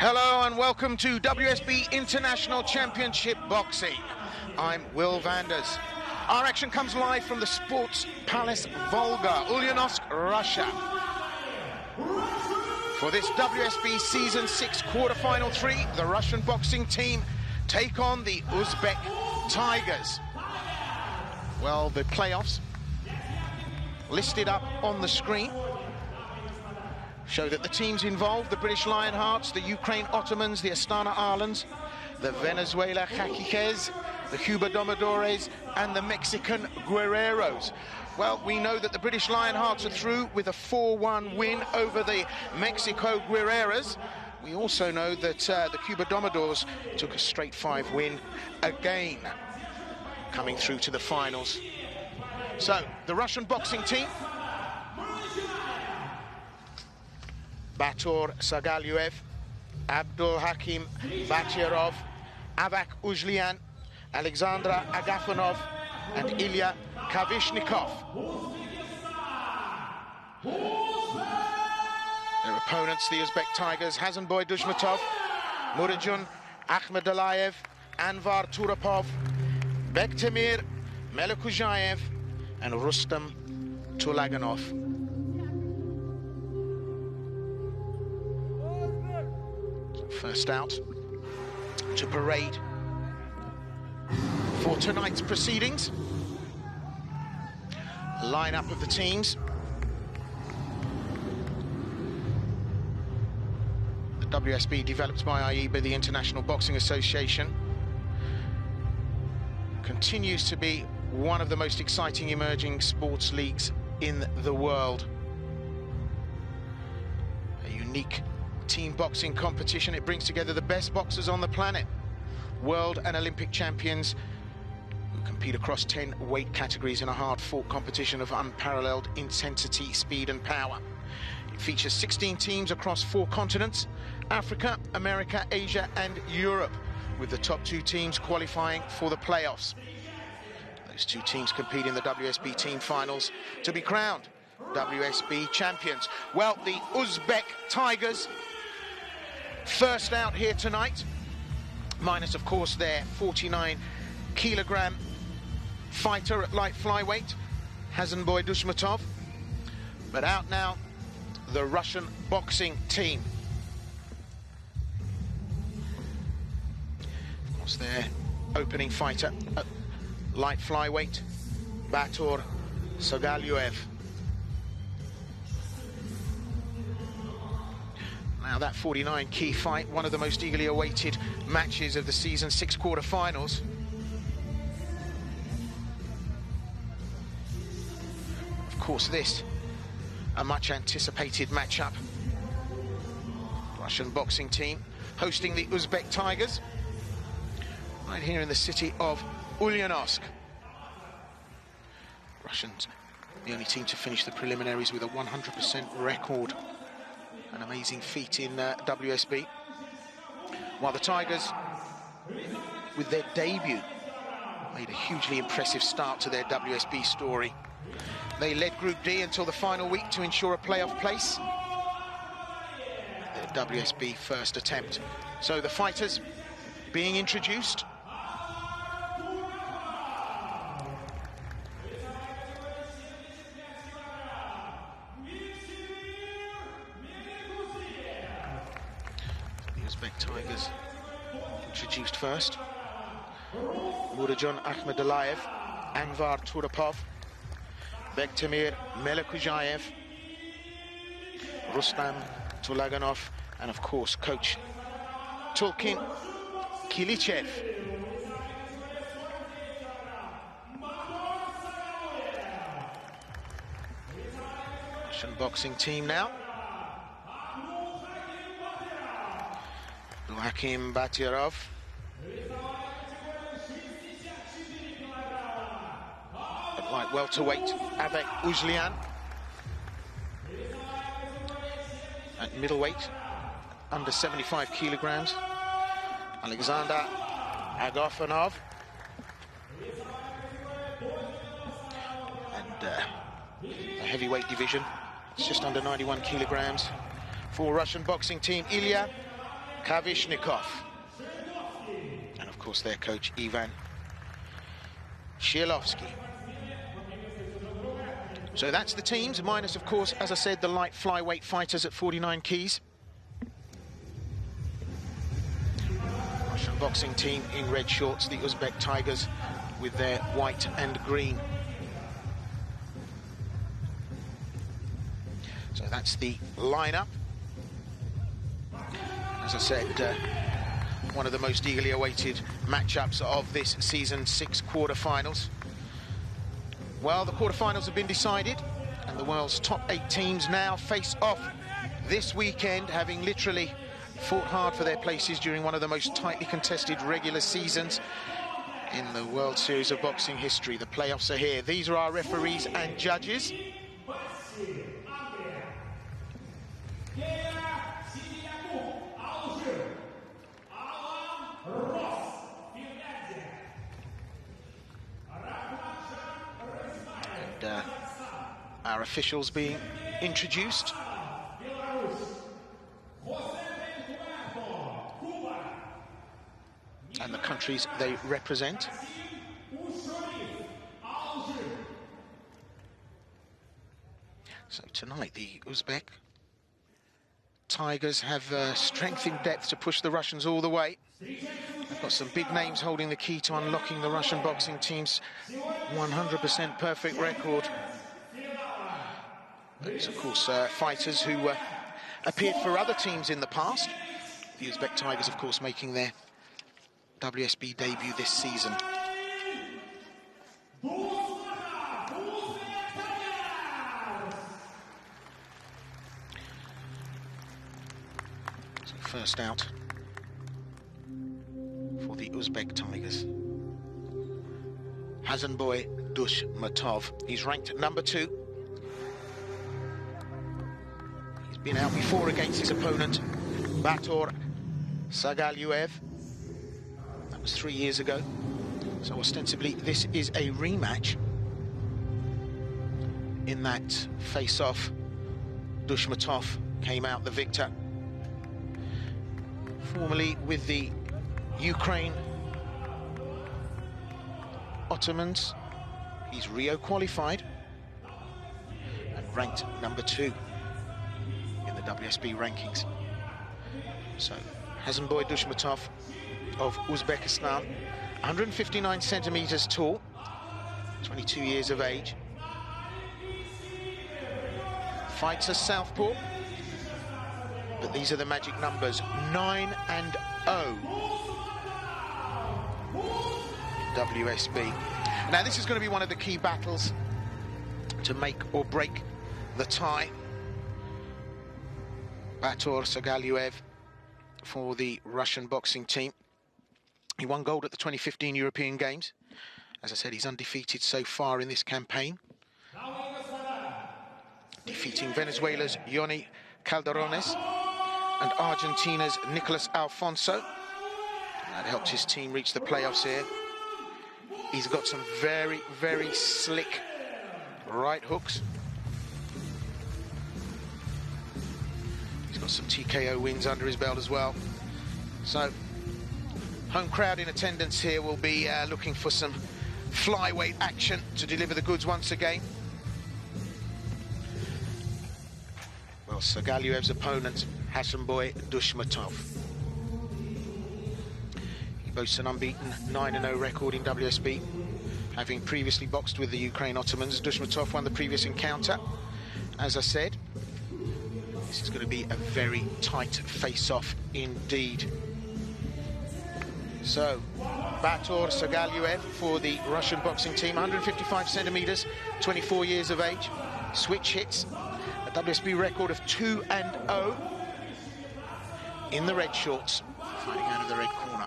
Hello and welcome to WSB International Championship Boxing. I'm Will Vanders. Our action comes live from the Sports Palace Volga, Ulyanovsk, Russia. For this WSB Season 6 quarterfinal 3, the Russian boxing team take on the Uzbek Tigers. Well, the playoffs listed up on the screen show that the teams involved, the British Lionhearts, the Ukraine Ottomans, the Astana Arlands, the Venezuela Jaquiques, the Cuba Domodores, and the Mexican Guerreros. Well, we know that the British Lionhearts are through with a 4-1 win over the Mexico Guerreras. We also know that the Cuba Domodores took a straight 5 win again, coming through to the finals. So, the Russian boxing team: Bator Sagalyuev, Abdul Hakim Batyarov, Avak Uzlian, Alexandra Agafonov, and Ilya Kavishnikov. Their opponents, the Uzbek Tigers: Hasanboy Dushmatov, Murodjon Akhmedaliyev, Anvar Turapov, Bektemir Melikujayev, and Rustam Tulaganov. First out to parade for tonight's proceedings. Line-up of the teams. The WSB, developed by IEBA, the International Boxing Association, continues to be one of the most exciting emerging sports leagues in the world. A unique team boxing competition. It brings together the best boxers on the planet, world and Olympic champions who compete across 10 weight categories in a hard-fought competition of unparalleled intensity, speed and power. It features 16 teams across 4 continents: Africa, America, Asia and Europe, with the top 2 teams qualifying for the playoffs. Those 2 teams compete in the WSB team finals to be crowned WSB champions. Well, the Uzbek Tigers, first out here tonight, minus of course their 49-kilogram fighter at light flyweight, Hasanboy Dushmatov. But out now, the Russian boxing team. Of course, their opening fighter at light flyweight, Bator Sagalyuev. Now that 49 key fight, one of the most eagerly awaited matches of the Season 6 quarterfinals. Of course, this, a much anticipated matchup. Russian boxing team hosting the Uzbek Tigers right here in the city of Ulyanovsk. Russians, the only team to finish the preliminaries with a 100% record. An amazing feat in WSB. While the Tigers, with their debut, made a hugely impressive start to their WSB story. They led Group D until the final week to ensure a playoff place. Their WSB first attempt. So the fighters being introduced. Uzbek Tigers introduced first: Murodjon Akhmedaliyev, Anvar Turapov, Bektemir Melikujayev, Rustam Tulaganov, and of course coach Tulkin Kilichev. Russian boxing team now. Hakim Batyarov, at light welterweight, Avak Uzlian, at middleweight, under 75 kilograms, Alexander Agafonov, and the heavyweight division, it's just under 91 kilograms. For Russian boxing team, Ilya Kavishnikov. And of course their coach Ivan Shielovsky. So that's the teams, minus of course, as I said, the light flyweight fighters at 49 keys. Russian boxing team in red shorts, the Uzbek Tigers with their white and green. So that's the lineup. As I said, one of the most eagerly awaited matchups of this season's 6 quarterfinals. Well, the quarterfinals have been decided, and the world's top 8 teams now face off this weekend, having literally fought hard for their places during one of the most tightly contested regular seasons in the World Series of Boxing history. The playoffs are here. These are our referees and judges. Our officials being introduced. And the countries they represent. So tonight the Uzbek Tigers have strength in depth to push the Russians all the way. They've got some big names holding the key to unlocking the Russian boxing team's 100% perfect record. Those, of course, fighters who appeared for other teams in the past. The Uzbek Tigers, of course, making their WSB debut this season. So first out for the Uzbek Tigers, Hazanboy Dushmatov. He's ranked number 2. He's been out before against his opponent, Bator Sagalyuev. That was 3 years ago. So ostensibly this is a rematch. In that face-off, Dushmatov came out the victor. Formerly with the Ukraine Ottomans, he's Rio qualified and ranked number 2 in the WSB rankings. So Hazanboy Dushmatov of Uzbekistan, 159 centimeters tall, 22 years of age, fights as southpaw, but these are the magic numbers, 9 and 0 in WSB. Now this is going to be one of the key battles to make or break the tie. Bator Sagalyuev for the Russian boxing team. He won gold at the 2015 European Games. As I said, he's undefeated so far in this campaign, defeating Venezuela's Yoni Calderones and Argentina's Nicolas Alfonso. That helped his team reach the playoffs here. He's got some very, very slick right hooks. He's got some TKO wins under his belt as well. So, home crowd in attendance here will be looking for some flyweight action to deliver the goods once again. Well, Sagalyuev's opponent, Hazanboy Dushmatov. He boasts an unbeaten 9-0 record in WSB, having previously boxed with the Ukraine Ottomans. Dushmatov won the previous encounter. As I said, this is going to be a very tight face-off indeed. So, Bator Sagalyuev for the Russian boxing team, 155 centimeters, 24 years of age, switch hits, a WSB record of 2 and 0 in the red shorts, fighting out of the red corner.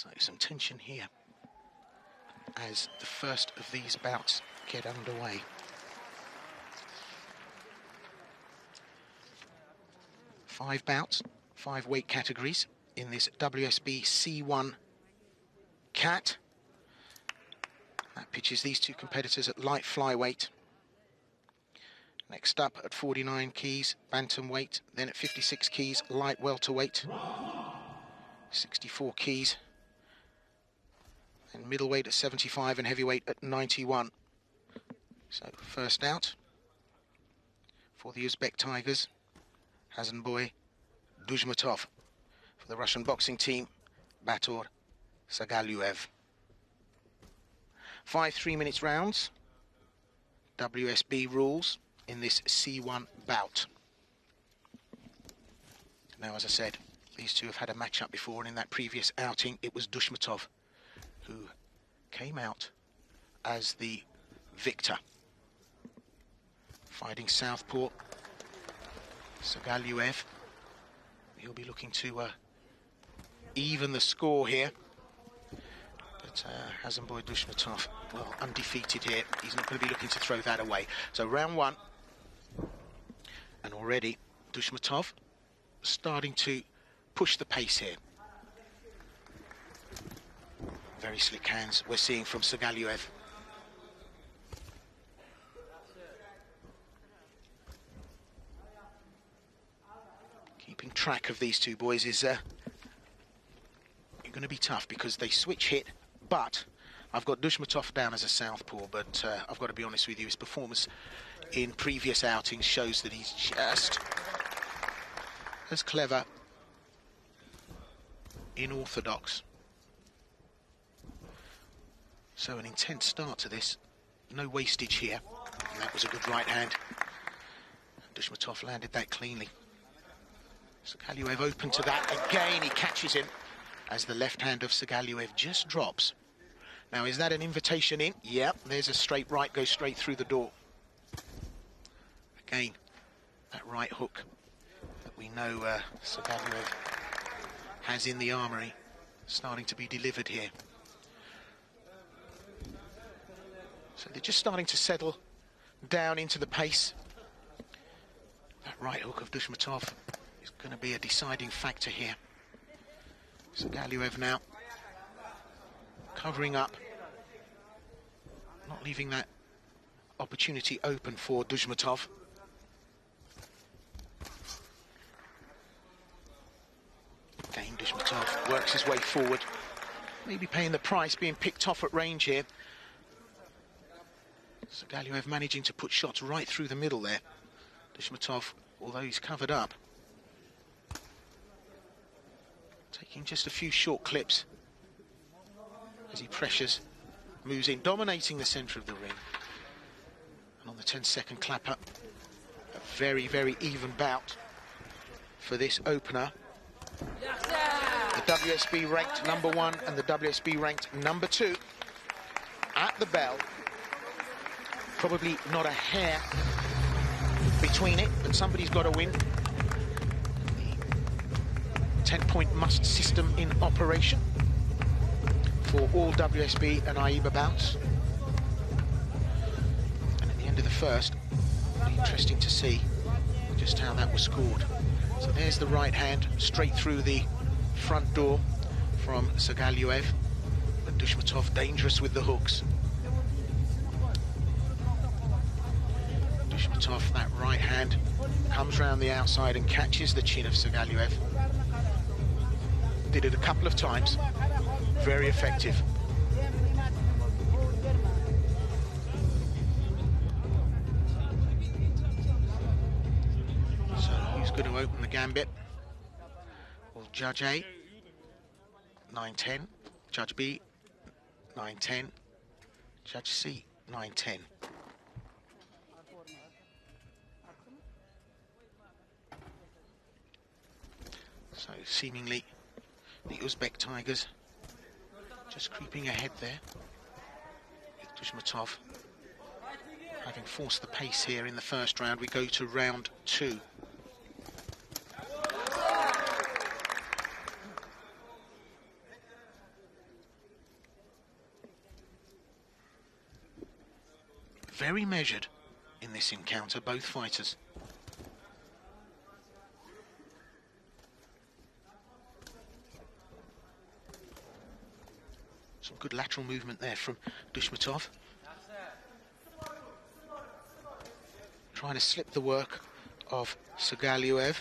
So some tension here as the first of these bouts get underway. Five bouts, 5 weight categories in this WSB C1 CAT. That pitches these two competitors at light flyweight. Next up at 49 keys, bantamweight. Then at 56 keys, light welterweight. 64 keys. And middleweight at 75 and heavyweight at 91. So first out for the Uzbek Tigers, Hasanboy Duzhmatov. For the Russian boxing team, Bator Sagalyuev. 5 3-minute rounds, WSB rules in this C1 bout. Now, as I said, these two have had a match-up before, and in that previous outing, it was Duzhmatov who came out as the victor. Fighting southpaw Sagalyuev. He'll be looking to even the score here. But Hasanboy Duzhmatov, well, undefeated here. He's not going to be looking to throw that away. So round one. And already Duzhmatov starting to push the pace here. Very slick hands we're seeing from Sagalyuev. Keeping track of these two boys is going to be tough because they switch hit, but I've got Duzhmatov down as a southpaw, but I've got to be honest with you, his performance in previous outings shows that he's just as clever in orthodox. So an intense start to this, no wastage here, and that was a good right hand. Duzhmatov landed that cleanly. Sagalyuev open to that again, he catches him as the left hand of Sagalyuev just drops. Now, is that an invitation in? Yep, there's a straight right, goes straight through the door. Again, that right hook that we know Sagalyuev has in the armoury, starting to be delivered here. So they're just starting to settle down into the pace. That right hook of Duzhmatov is going to be a deciding factor here. Sagalyuev now covering up, not leaving that opportunity open for Duzhmatov. Again, Duzhmatov works his way forward, maybe paying the price, being picked off at range here. Sagalyuev managing to put shots right through the middle there. Duzhmatov, although he's covered up, taking just a few short clips as he pressures, moves in, dominating the centre of the ring. And on the 10-second clapper, a very, very even bout for this opener. The WSB ranked #1 and the WSB ranked #2 at the bell. Probably not a hair between it, but somebody's got to win. The 10-point must system in operation for all WSB and AIBA bouts. And at the end of the first, it'll be interesting to see just how that was scored. So there's the right hand, straight through the front door from Sagalyuev. But Duzhmatov dangerous with the hooks. Duzhmatov, that right hand, comes round the outside and catches the chin of Sagalyuev. Did it a couple of times. Very effective. So who's going to open the gambit? Well, Judge A, 9-10. Judge B, 9-10. Judge C, 9-10. So seemingly the Uzbek Tigers just creeping ahead there, with Duzhmatov having forced the pace here in the first round. We go to round 2. very measured in this encounter, both fighters. Some good lateral movement there from Dushmatov. Trying to slip the work of Sagalyev.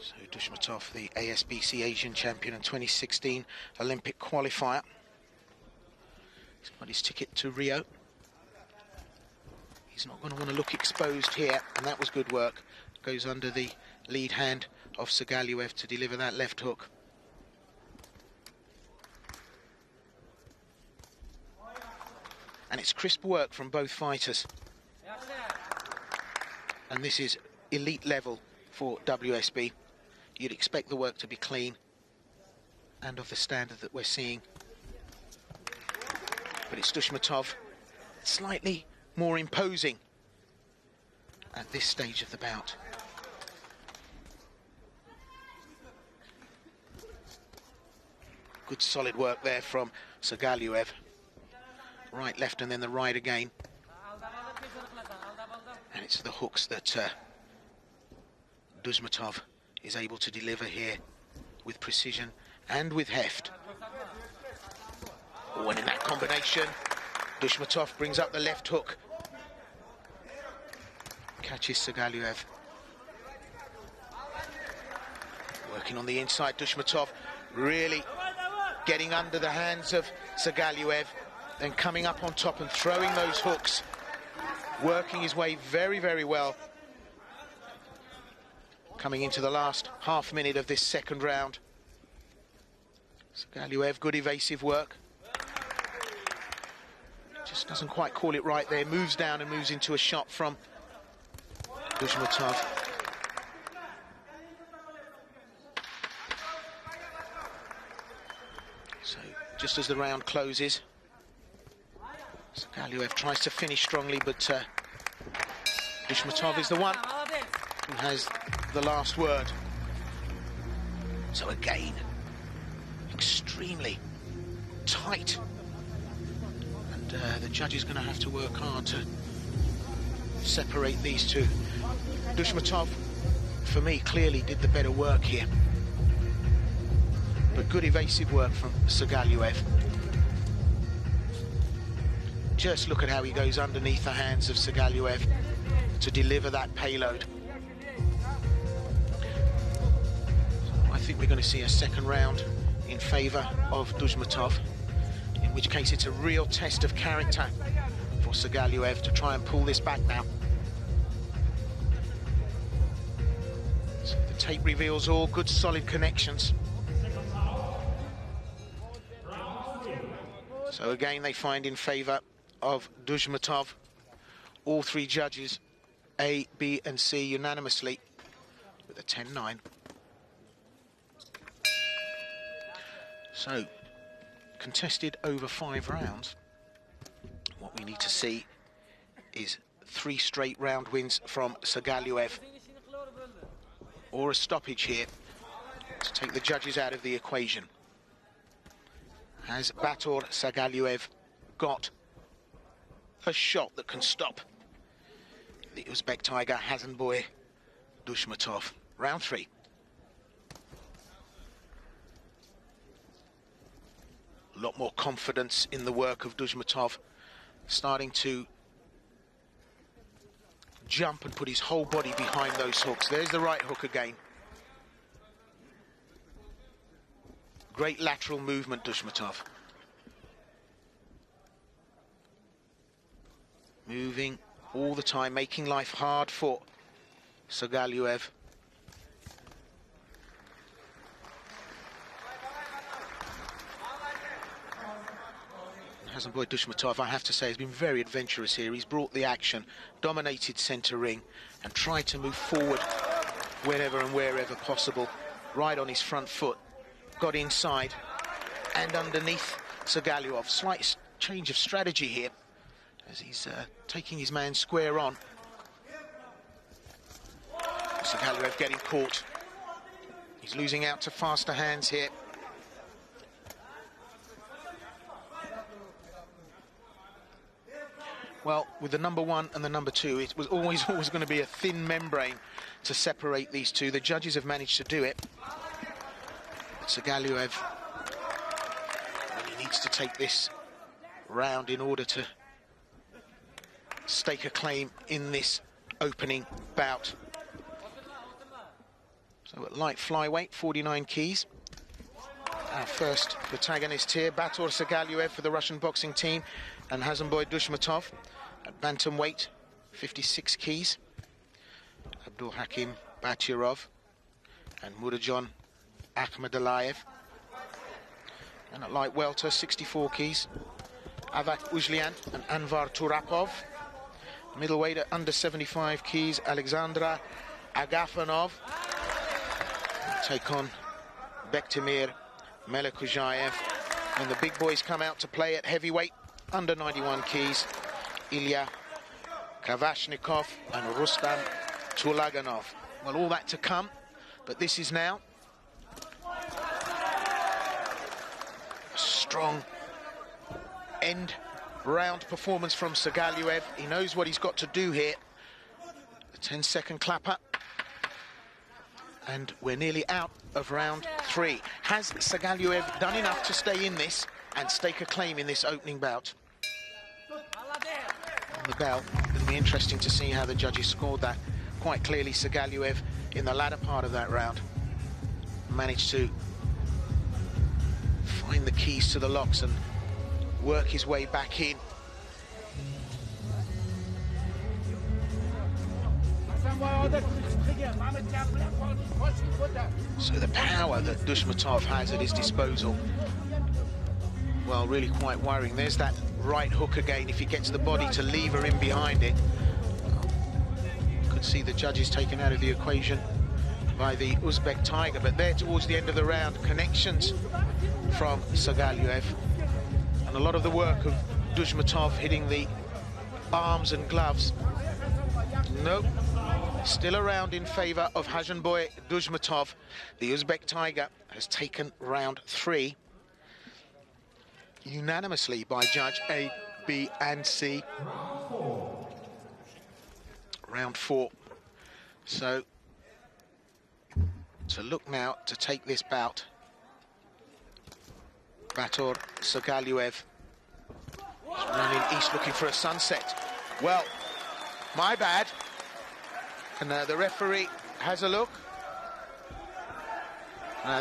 So Dushmatov, the ASBC Asian champion and 2016 Olympic qualifier. He's got his ticket to Rio. He's not going to want to look exposed here, and that was good work. Goes under the lead hand of Sagalyev to deliver that left hook. And it's crisp work from both fighters. And this is elite level for WSB. You'd expect the work to be clean and of the standard that we're seeing. But it's Dushmatov, slightly more imposing at this stage of the bout. Good solid work there from Sagalyev. Right, left, and then the right again. And it's the hooks that Dushmatov is able to deliver here with precision and with heft. Oh, and in that combination, Dushmatov brings up the left hook. Catches Sagalyev. Working on the inside, Dushmatov really getting under the hands of Sagalyev, then coming up on top and throwing those hooks. Working his way very, very well. Coming into the last half minute of this second round. Sagalyev, good evasive work. Just doesn't quite call it right there. Moves down and moves into a shot from Dushmatov. So, just as the round closes, Sagalyev tries to finish strongly, but Dushmatov is the one who has the last word. So again, extremely tight. And the judge is going to have to work hard to separate these two. Dushmatov, for me, clearly did the better work here. But good evasive work from Sagalyev. Just look at how he goes underneath the hands of Sagalyev to deliver that payload. I think we're going to see a second round in favour of Dushmatov, in which case it's a real test of character for Sagalyev to try and pull this back now. So the tape reveals all good solid connections. So again they find in favour of Dushmatov. All three judges, A, B and C, unanimously with a 10-9. So, contested over 5 rounds. What we need to see is 3 straight round wins from Sagalyev, or a stoppage here to take the judges out of the equation. Has Bator Sagalyev got a shot that can stop the Uzbek Tiger, Hasanboy Dushmatov? Round 3. A lot more confidence in the work of Dushmatov, starting to jump and put his whole body behind those hooks. There's the right hook again. Great lateral movement, Dushmatov. Moving all the time, making life hard for Sagalyev. Hasanboy Dushmatov, I have to say, has been very adventurous here. He's brought the action, dominated centre ring, and tried to move forward whenever and wherever possible. Right on his front foot, got inside and underneath Sagalyev. Slight change of strategy here as he's taking his man square on. Sagaliev getting caught. He's losing out to faster hands here. Well, with the number 1 and the number 2, it was always going to be a thin membrane to separate these two. The judges have managed to do it. But Sagaliev really needs to take this round in order to stake a claim in this opening bout. So at light flyweight, 49 keys. Our first protagonist here, Bator Sagaliev for the Russian boxing team, and Hazemboy Dushmatov at bantamweight, 56 keys. Abdul Hakim Bachirov and Murajon Akhmadaliyev. And at light welter, 64 keys, Avak Uzlian and Anvar Turapov. Middleweight at under 75 keys, Alexandra Agafanov. Take on Bektemir Melekujayev. And the big boys come out to play at heavyweight, under 91 keys, Ilya Kavashnikov and Rustam Tulaganov. Well, all that to come, but this is now a strong end round performance from Sagaliev. He knows what he's got to do here. The 10-second clapper. And we're nearly out of round 3. Has Sagaliev done enough to stay in this and stake a claim in this opening bout? On the bell, it'll be interesting to see how the judges scored that. Quite clearly, Sagaliev, in the latter part of that round, managed to find the keys to the locks and work his way back in. So the power that Dushmatov has at his disposal, well, really quite worrying. There's that right hook again. If he gets the body to lever in behind it, you could see the judges taken out of the equation by the Uzbek Tiger. But there, towards the end of the round, connections from Sagaliev, and a lot of the work of Dushmatov hitting the arms and gloves. Nope. Still around in favour of Hazemboy Dushmatov. The Uzbek Tiger has taken round 3 unanimously by judge A, B and C. Round 4. So to look now to take this bout, Bator Sagaliev running east looking for a sunset. Well, my bad. And the referee has a look.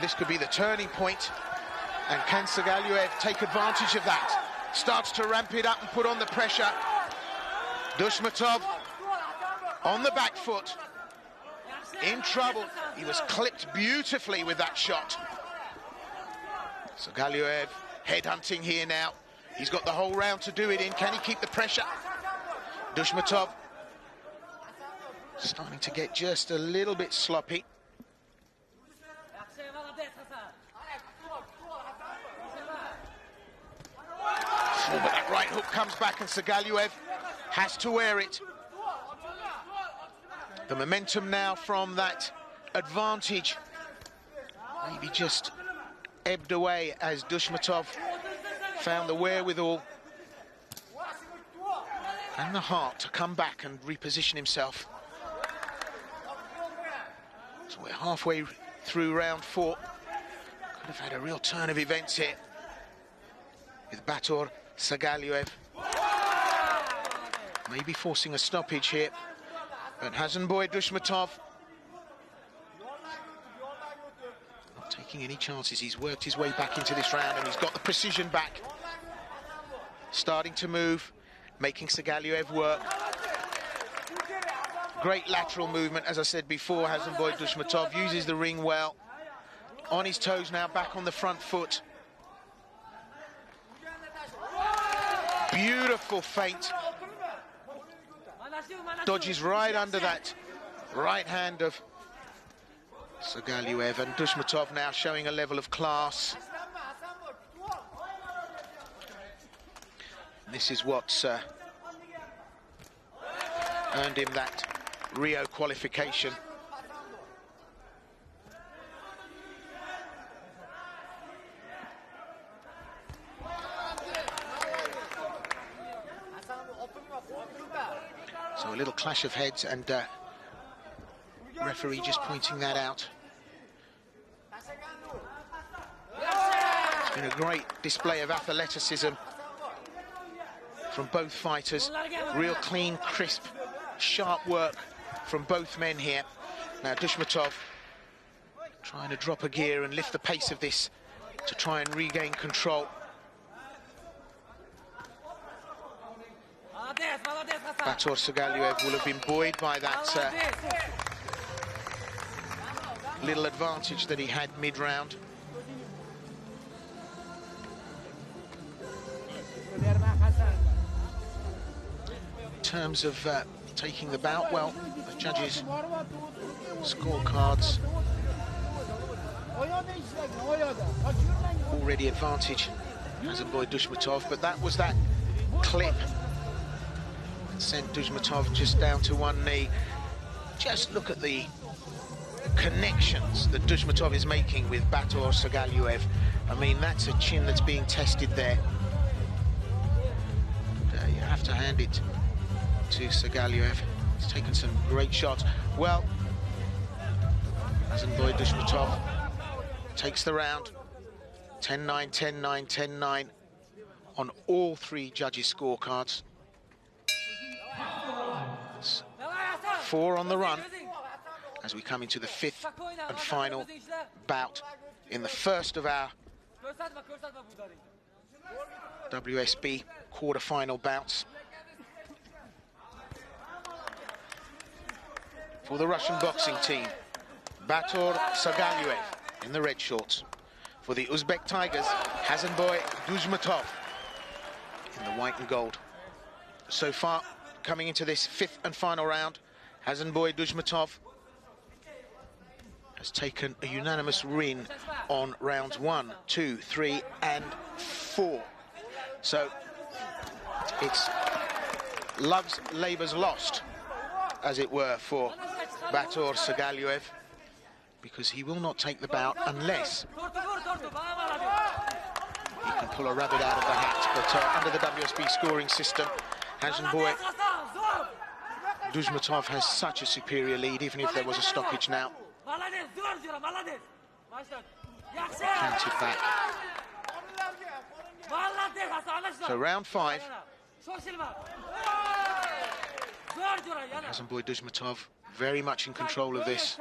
This could be the turning point. And can Sagaliev take advantage of that? Starts to ramp it up and put on the pressure. Dushmatov on the back foot. In trouble. He was clipped beautifully with that shot. Sagaliev headhunting here now. He's got the whole round to do it in. Can he keep the pressure? Dushmatov starting to get just a little bit sloppy. Oh, but that right hook comes back and Sagaliev has to wear it. The momentum now from that advantage maybe just ebbed away as Dushmatov found the wherewithal and the heart to come back and reposition himself. So we're halfway through round 4. Could have had a real turn of events here with Bator Sagaliev. Maybe forcing a stoppage here. But Hazemboy Dushmatov not taking any chances. He's worked his way back into this round and he's got the precision back. Starting to move, making Sagaliev work. Great lateral movement, as I said before. Hazemboy Dushmatov uses the ring well. On his toes now, back on the front foot. Beautiful feint. Dodges right under that right hand of Sagaliev, and Dushmatov now showing a level of class. This is what's earned him that Rio qualification. So a little clash of heads, and referee just pointing that out. It's been a great display of athleticism from both fighters. Real clean, crisp, sharp work from both men here. Now Dushmatov trying to drop a gear and lift the pace of this to try and regain control. Bator Sagalyev will have been buoyed by that little advantage that he had mid-round. In terms of taking the bout, well, the judges' scorecards already advantage Hazemboy Dushmatov, but that was that clip that sent Dushmatov just down to one knee. Just look at the connections that Dushmatov is making with Bator Sagalyev. I mean, that's a chin that's being tested there. You have to hand it to Sagalyev. He's taken some great shots. Well, Hazemboy Dushmatov takes the round. 10-9, 10-9, 10-9 on all three judges' scorecards. It's 4 on the run as we come into the 5th and final bout in the first of our WSB quarter-final bouts. For the Russian boxing team, Bator Sagalyev in the red shorts. For the Uzbek Tigers, Hazemboy Dushmatov in the white and gold. So far, coming into this 5th and final round, Hazemboy Dushmatov has taken a unanimous win on rounds 1, 2, 3, and 4. So it's love's labours lost, as it were, for Bator Sagalyev, because he will not take the bout unless he can pull a rabbit out of the hat. But under the WSB scoring system, Hazemboy Dushmatov has such a superior lead, even if there was a stoppage now. Counted back. So round 5. Hazemboy Dushmatov very much in control of this.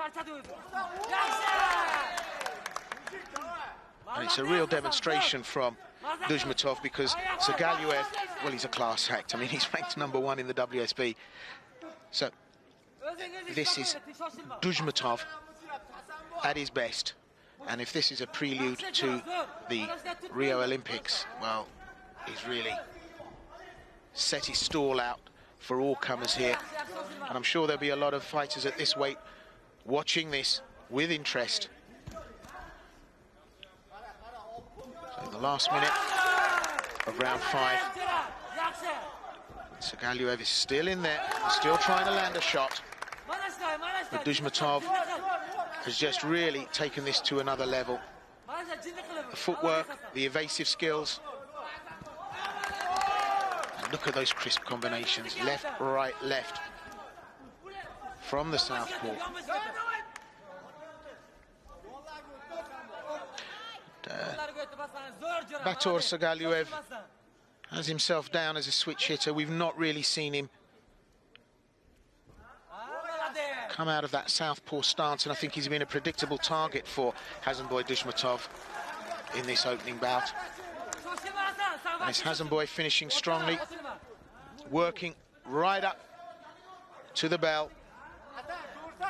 And it's a real demonstration from Dushmatov, because Sagalyev, well, he's a class act. I mean, he's ranked #1 in the WSB. So this is Dushmatov at his best. And if this is a prelude to the Rio Olympics, well, he's really set his stall out for all comers here. And I'm sure there'll be a lot of fighters at this weight watching this with interest. So the last minute of round 5. Sagalyev is still in there, still trying to land a shot. But Dushmatov has just really taken this to another level. The footwork, the evasive skills. And look at those crisp combinations. Left, right, left. From the southpaw. Bator Sagalyev has himself down as a switch hitter. We've not really seen him come out of that southpaw stance, and I think he's been a predictable target for Hazemboy Dushmatov in this opening bout. And it's Hazemboy finishing strongly, working right up to the bell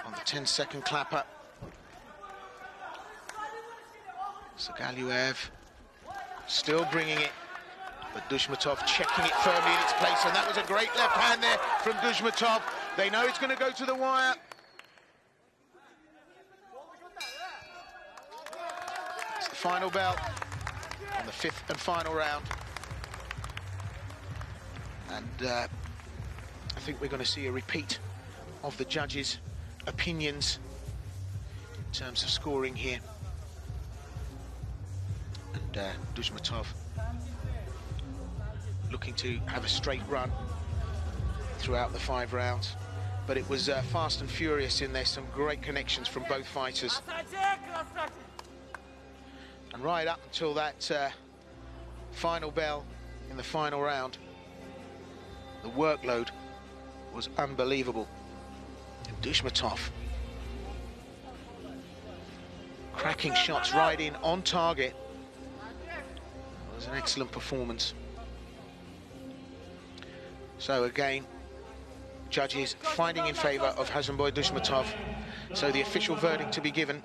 on the 10-second clapper. Sagalyev still bringing it, but Dushmatov checking it firmly in its place, and that was a great left hand there from Dushmatov. They know it's going to go to the wire. It's the final bell on the 5th and final round. And I think we're going to see a repeat of the judges' opinions in terms of scoring here. And Dushmatov looking to have a straight run throughout the 5 rounds. But it was fast and furious in there, some great connections from both fighters. And right up until that final bell in the final round, the workload was unbelievable. And Dushmatov cracking shots right in on target. It was an excellent performance. So again, judges finding in favour of Hasanboy Dushmatov. So the official verdict to be given.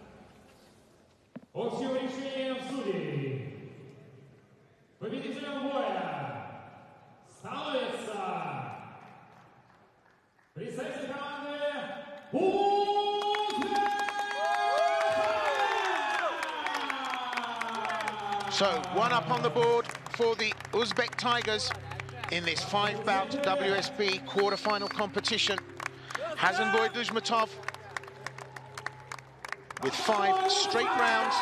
So 1 up on the board for the Uzbek Tigers in this 5-bout WSB quarter-final competition. Hasanboy Dushmatov with 5 straight rounds,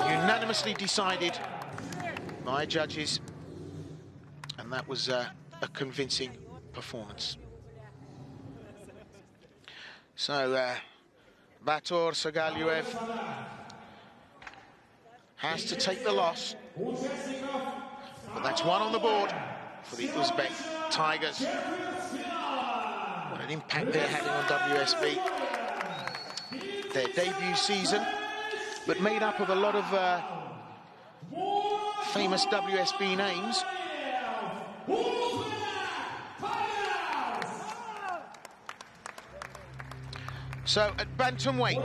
unanimously decided by judges, and that was a convincing performance. So Bator Sagaluev has to take the loss, but that's 1 on the board for the Uzbek Tigers. What an impact they're having on WSB. Their debut season, but made up of a lot of famous WSB names. So at bantamweight,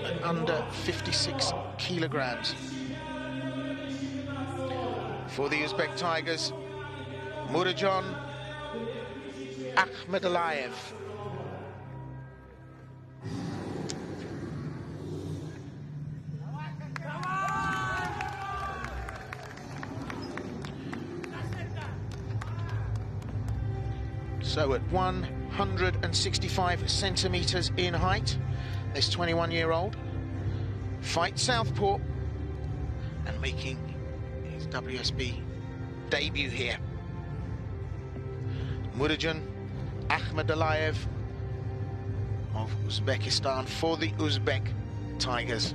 at under 56 kilograms, for the Uzbek Tigers, Murajon Akhmadaliyev. So at 165 centimeters in height, this 21-year-old fights southpaw and making his WSB debut here. Murajon Akhmadaliyev of Uzbekistan for the Uzbek Tigers.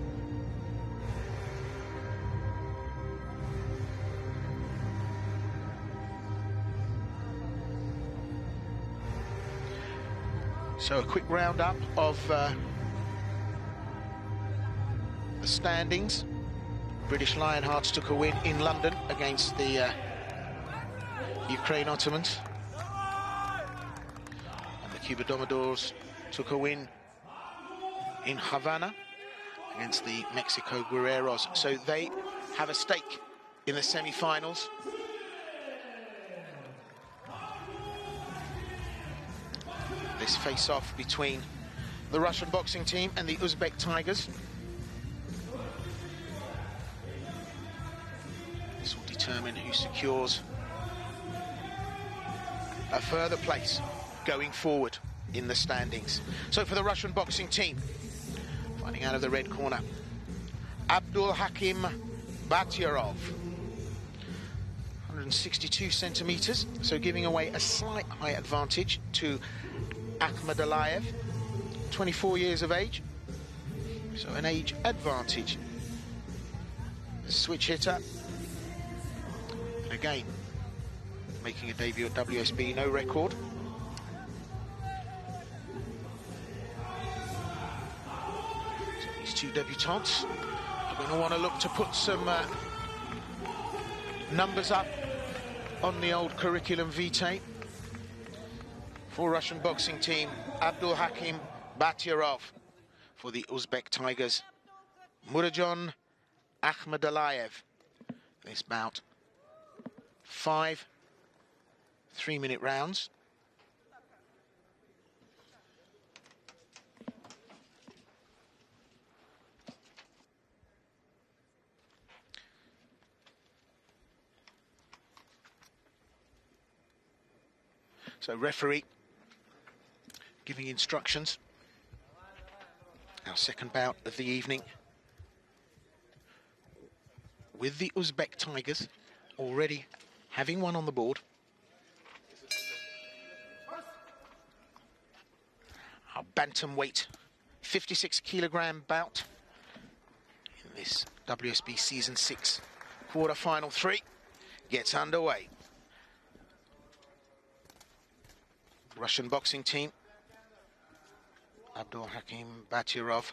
So a quick roundup of the standings. British Lionhearts took a win in London against the Ukraine Ottomans. And the Cuba Domodors took a win in Havana against the Mexico Guerreros. So they have a stake in the semi-finals. This face-off between the Russian boxing team and the Uzbek Tigers. This will determine who secures a further place going forward in the standings. So for the Russian boxing team, fighting out of the red corner, Abdul Hakim Batyarov, 162 centimeters, so giving away a slight height advantage to Akhmadaliyev, 24 years of age, so an age advantage. The switch hitter, again, making a debut at WSB, no record. So these two debutants are going to want to look to put some numbers up on the old curriculum vitae. For Russian boxing team, Abdul Hakim Batyarov. For the Uzbek Tigers, Murajon Akhmadaliyev. This bout, 5 3-minute rounds. So referee giving instructions. Our second bout of the evening with the Uzbek Tigers already having one on the board. Our bantamweight 56 kilogram bout in this WSB Season 6 quarter-final 3 gets underway. Russian boxing team, Abdul Hakim Batyrov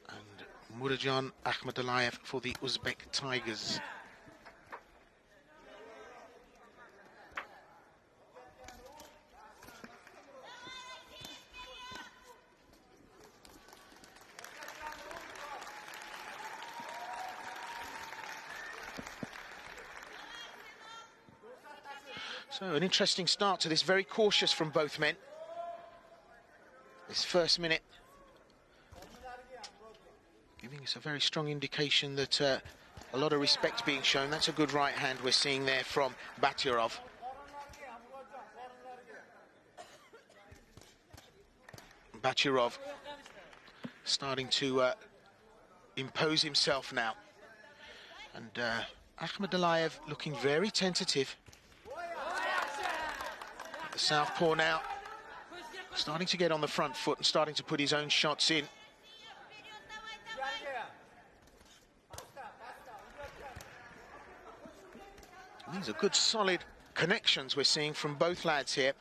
and Murajan Akhmadaliyev for the Uzbek Tigers. So an interesting start to this, very cautious from both men. This first minute giving us a very strong indication that a lot of respect being shown. That's a good right hand we're seeing there from Batyrov. Batyrov starting to impose himself now. And Akhmadaliyev looking very tentative. The southpaw now starting to get on the front foot and starting to put his own shots in. These are good solid connections we're seeing from both lads here.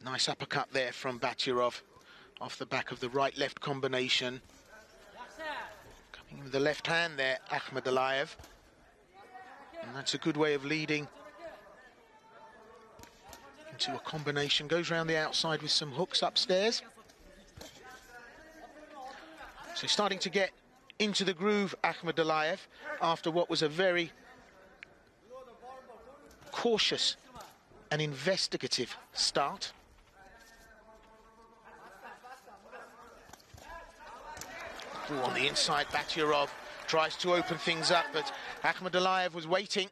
Nice uppercut there from Batyrov off the back of the right-left combination. Coming with the left hand there, Akhmadaliyev. And that's a good way of leading into a combination. Goes around the outside with some hooks upstairs. So starting to get into the groove, Akhmadaliyev, after what was a very cautious and investigative start. Ooh, on the inside, Batyrov tries to open things up, but Akhmadaliyev was waiting.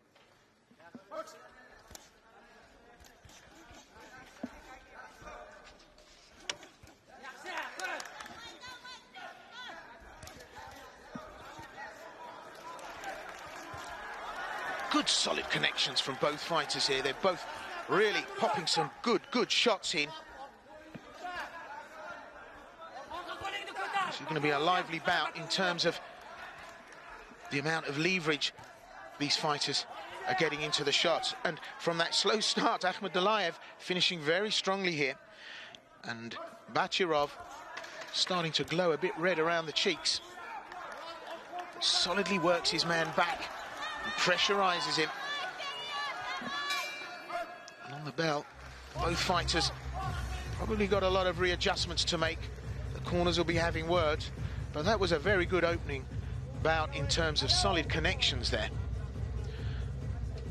Good solid connections from both fighters here. They're both really popping some good shots in. This is going to be a lively bout in terms of the amount of leverage these fighters are getting into the shots. And from that slow start, Akhmadaliyev finishing very strongly here. And Batyrov starting to glow a bit red around the cheeks. Solidly works his man back and pressurizes him. And on the bell, both fighters probably got a lot of readjustments to make. The corners will be having words, but that was a very good opening bout in terms of solid connections there.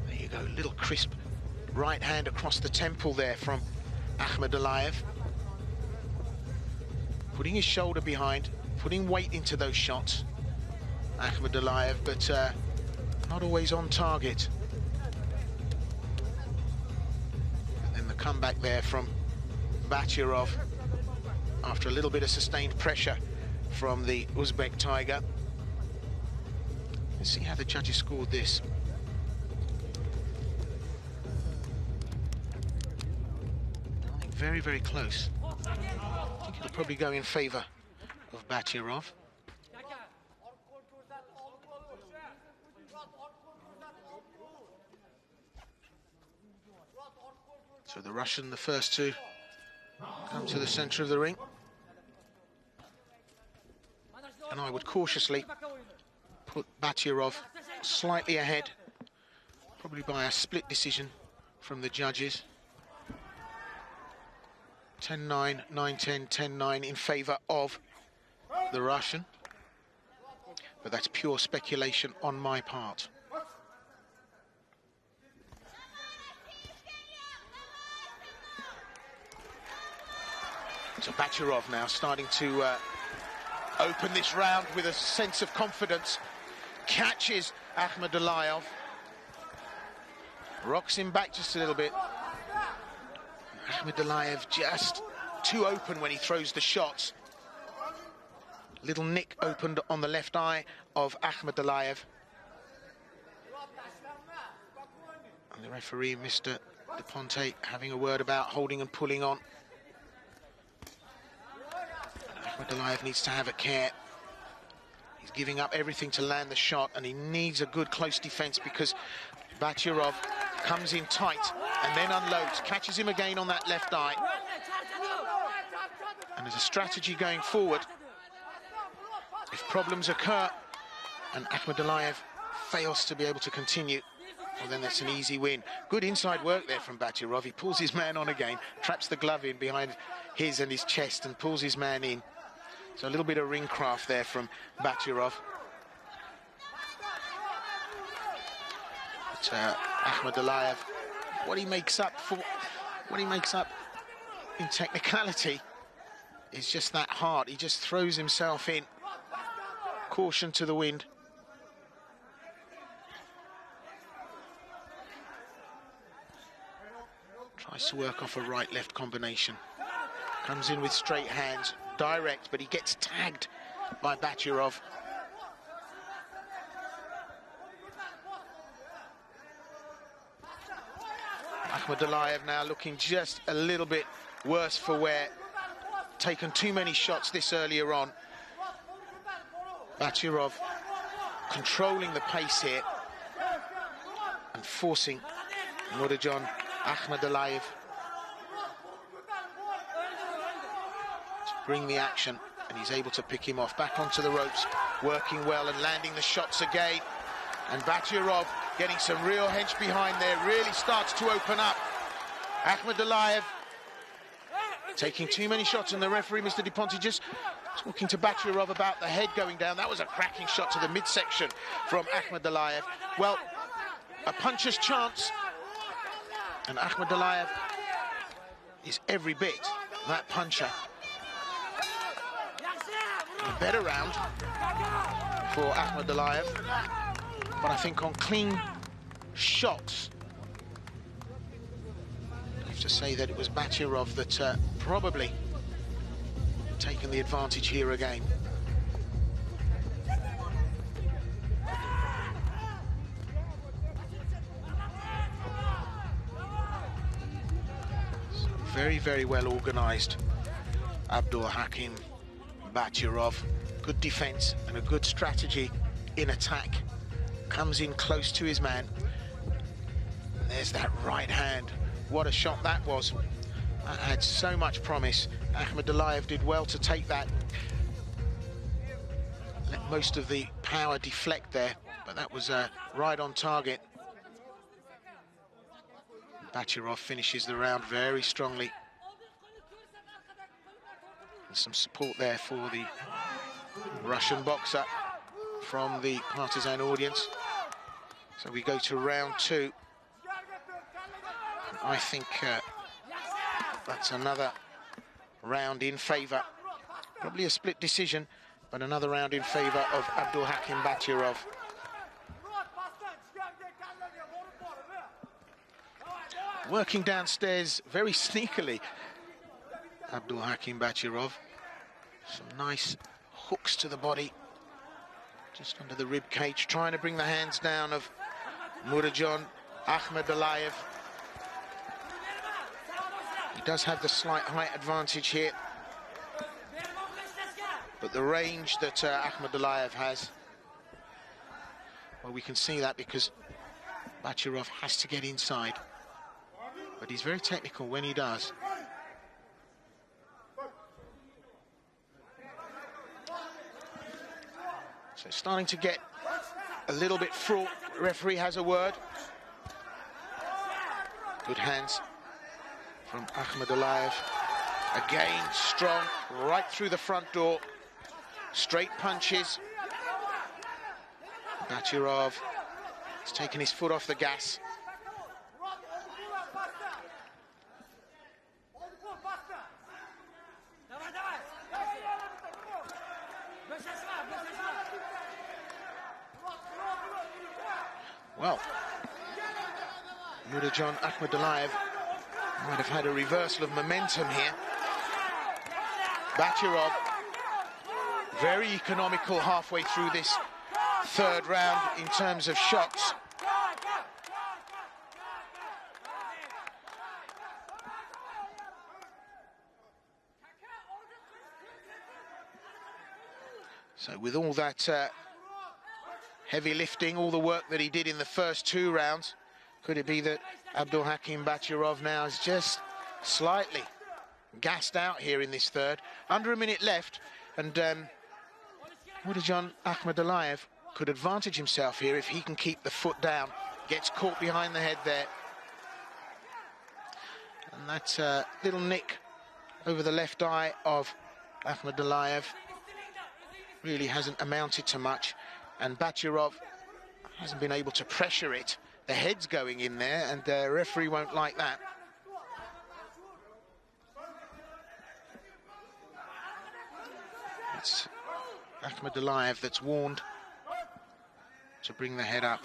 There you go, little crisp right hand across the temple there from Akhmadaliyev. Putting his shoulder behind, putting weight into those shots, Akhmadaliyev, but not always on target. And then the comeback there from Batyrov after a little bit of sustained pressure from the Uzbek Tiger. Let's see how the judges scored this. I think very, very close. I think it'll probably go in favour of Batyrov. So the Russian, the first two, come to the centre of the ring. And I would cautiously put Batyrov slightly ahead, probably by a split decision from the judges. 10-9, 9-10, 10-9 in favour of the Russian. But that's pure speculation on my part. So Batyrov now starting to open this round with a sense of confidence. Catches Akhmadaliyev Rocks him back just a little bit. Akhmadaliyev just too open when he throws the shots. Little nick opened on the left eye of Akhmadaliyev. And the referee, Mr. De Ponte, having a word about holding and pulling on. Akhmadaliyev needs to have a care. He's giving up everything to land the shot, and he needs a good close defense because Batyarov comes in tight and then unloads, catches him again on that left eye. And there's a strategy going forward. If problems occur and Akhmadaliyev fails to be able to continue, well, then that's an easy win. Good inside work there from Batyarov. He pulls his man on again, traps the glove in behind his and his chest and pulls his man in. So a little bit of ring craft there from Batyarov. But Akhmadaliyev, what he makes up in technicality is just that heart. He just throws himself in. Caution to the wind. Tries to work off a right-left combination. Comes in with straight hands, direct, but he gets tagged by Batyarov. Akhmadaliyev now looking just a little bit worse for wear. Taken too many shots this earlier on. Batyarov controlling the pace here and forcing Murodjon Akhmadaliyev to bring the action, and he's able to pick him off. Back onto the ropes, working well and landing the shots again. And Batyarov getting some real hench behind there, really starts to open up. Akhmadaliyev taking too many shots, and the referee, Mr. De Ponte, just talking to Batyarov about the head going down. That was a cracking shot to the midsection from Akhmadaliyev. Well, a puncher's chance, and Akhmadaliyev is every bit that puncher. A better round for Akhmadaliyev, but I think on clean shots, I have to say that it was Batyarov that probably taken the advantage here again. So very, very well organised. Abdul Hakim Batyarov. Good defence and a good strategy in attack. Comes in close to his man. And there's that right hand. What a shot that was. That had so much promise. Akhmadaliyev did well to take that. Let most of the power deflect there, but that was right on target. Batyarov finishes the round very strongly. And some support there for the Russian boxer from the partisan audience. So we go to round two. I think that's another round in favour. Probably a split decision, but another round in favour of Abdul Hakim Batyarov. Working downstairs very sneakily, Abdul Hakim Batyarov. Some nice hooks to the body, just under the rib cage, trying to bring the hands down of Murodjon Akhmadaliyev. He does have the slight height advantage here, but the range that Akhmadaliyev has, well, we can see that because Batyarov has to get inside, but he's very technical when he does. So it's starting to get a little bit fraught. The referee has a word. Good hands from Akhmadaliyev. Again, strong, right through the front door. Straight punches. Batyarov has taken his foot off the gas. Well, Nurjan Akhmadaliyev might have had a reversal of momentum here. Bachirov, very economical halfway through this third round in terms of shots. So with all that heavy lifting, all the work that he did in the first two rounds, could it be that Abdulhakim Bachirov now is just slightly gassed out here in this third? Under a minute left, and Nurjan Akhmadaliyev could advantage himself here if he can keep the foot down. Gets caught behind the head there. And that little nick over the left eye of Akhmadaliyev really hasn't amounted to much, and Bachirov hasn't been able to pressure it. The head's going in there, and the referee won't like that. It's Akhmadaliyev that's warned to bring the head up.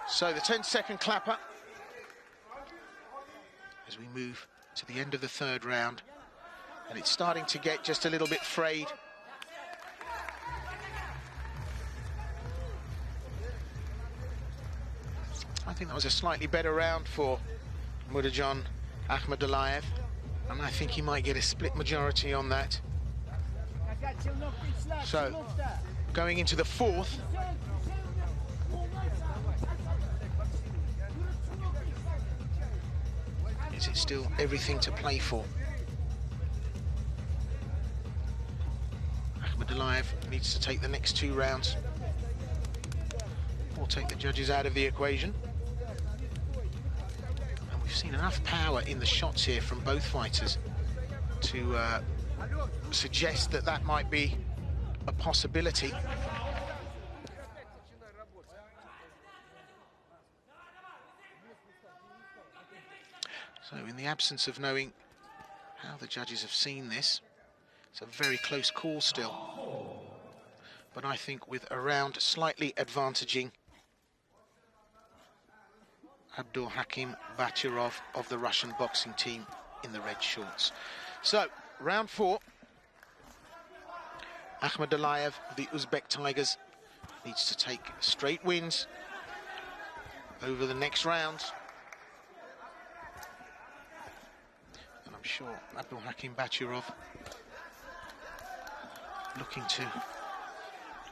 So the 10-second clapper as we move to the end of the third round, and it's starting to get just a little bit frayed. I think that was a slightly better round for Nurjan Akhmadaliyev, and I think he might get a split majority on that. So, going into the fourth, is it still everything to play for? Akhmadaliyev needs to take the next two rounds or take the judges out of the equation. And we've seen enough power in the shots here from both fighters to suggest that that might be a possibility. So in the absence of knowing how the judges have seen this, it's a very close call still. But I think with a round slightly advantaging Abdulhakim Bachirov of the Russian boxing team in the red shorts. So, round four. Akhmadaliyev, the Uzbek Tigers, needs to take straight wins over the next rounds. And I'm sure Abdulhakim Bachirov looking to